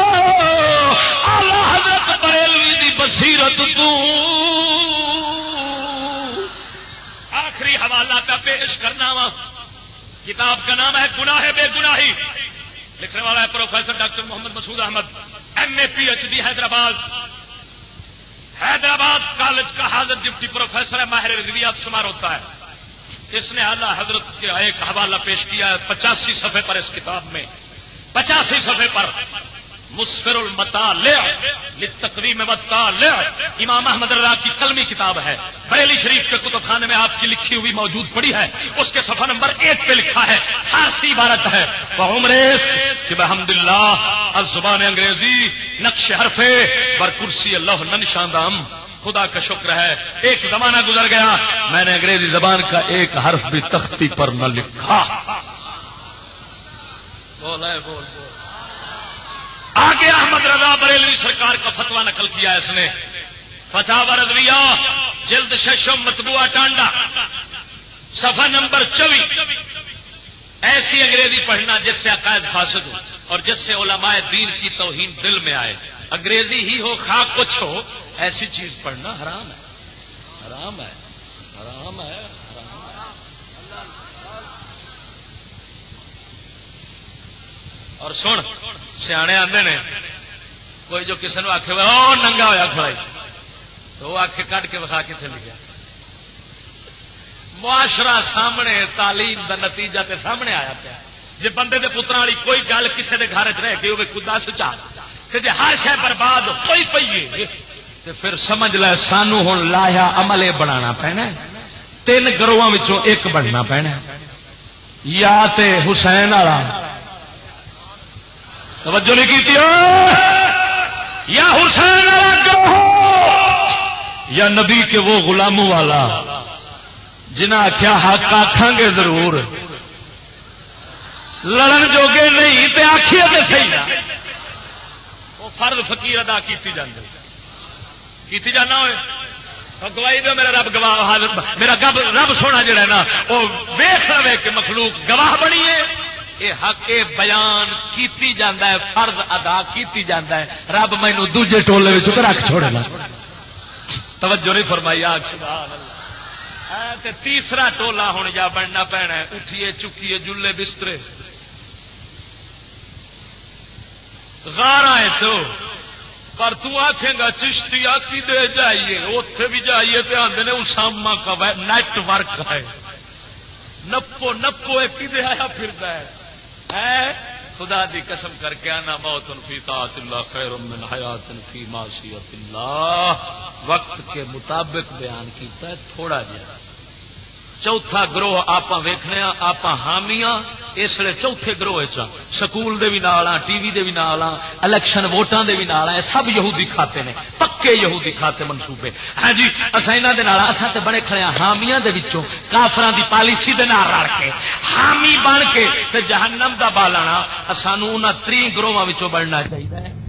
اعلی حضرت بریلوی دی بصیرت تو آخری حوالہ کا پیش کرنا وا. کتاب کا نام ہے گناہ بے گناہی. لکھنے والا ہے professor doctor Muhammad Masood Ahmad MA PhD Hyderabad college کا حاضر ڈپٹی پروفیسر ہے. ماہر رویات شمار ہوتا ہے. اس نے اعلیٰ حضرت کے ایک حوالہ پیش کیا ہے 85 صفحے پر. اس کتاب میں 85 صفحے پر مسفر المطالع للتقویم والطالع امام احمد رضا کی قلمی کتاب ہے. بریلی شریف کے کتب خانے میں آپ کی لکھی ہوئی موجود پڑی ہے. اس کے صفحہ نمبر 1 پہ لکھا ہے فارسی عبارت ہے وعمریس کہ بحمداللہ الزبان انگریزی نقش حرفے پر کرسی اللہ ننشاندام. خدا کا شکر ہے ایک زمانہ گزر گیا میں نے انگریزی زبان کا ایک حرف بھی تختی پر نہ لکھا. بول بول آگے احمد رضا بریلوی سرکار کا فتویٰ نقل کیا اس نے. فتاوی رضویہ جلد 6 مطبوعہ ٹانڈا صفحہ نمبر 24. ایسی انگریزی پڑھنا جس سے عقائد فاسد ہو اور جس سے علماء دین کی توہین دل میں آئے. انگریزی ہی ہو خواہ کچھ ہو، ایسی چیز پڑھنا حرام ہے، حرام ہے، حرام ہے، حرام ہے. اور سن، سیانے آندے نے کوئی جو کسی نے آخے او ننگا ہوا کھڑائی تو وہ آخے کٹ کے وکھا کتنے لکھا. معاشرہ سامنے، تعلیم دا نتیجہ تے سامنے آیا پیا. جی بندے دے پتراں والی کوئی گل کسی دے گھر چ رہ گئی ہوے خدا سچا کہ جی ہر شے برباد ہوئی پئی تے پھر سمجھ لے سانو ہن لایا عمل بنانا پینا. 3 گروہاں وچوں ایک بننا پینا، یا تے حسین والا، توجہ نہیں کیتی، یا حسین والا گروہ، یا نبی کے وہ غلاموں والا جنہیں آخیا حق آکھاں گے ضرور، لڑن جوگے نہیں تے آخیے تے صحیح نہ. وہ فرض فقیر ادا کیتی جانا ہوئے گواہی دو میرا رب گواہ، میرا رب سونا جڑا ہے نا وہ ویخ لے کہ مخلوق گواہ بنی ہے. یہ حق بیان کیتی جاندہ ہے، فرض ادا کیتی جاندہ ہے. رب مینوں دوجے ٹولے وچ رکھ چھوڑے نا. توجہ نہیں فرمائی. آگ سبحان اللہ. تے تیسرا ٹولا ہوں یا بننا پینا ہے. اٹھیے چکیے جلے بسترے غارا چو پر تو آکھیں گا چشتی کی دے جائیے اتے بھی جائیے تو آدھے نے اسامہ کا نیٹ ورک ہے. نپو نپو ایک دے آیا پھرتا ہے. خدا دی قسم کر کے آنا موت فی طاعت اللہ خیر من حیات فی معصیت اللہ. وقت کے مطابق بیان کیتا ہے تھوڑا جہا. چوتھا گروہ آپ ویکھنے آپ حامیاں اس لیے چوتھے گروہ سکول دے بھی نال ٹی وی دے بھی نال الیکشن ووٹاں دے بھی نال سب یہودی کھاتے نے، پکے یہودی کھاتے منصوبے. ہاں جی اساں انہاں دے نال اساں تے بڑے کھڑے ہاں حامیاں دے وچوں کافراں دی پالیسی دے نال رل کے حامی بن کے تے جہنم دا بالنا سانو انہاں 3 گروہاں وچوں بننا چاہیے.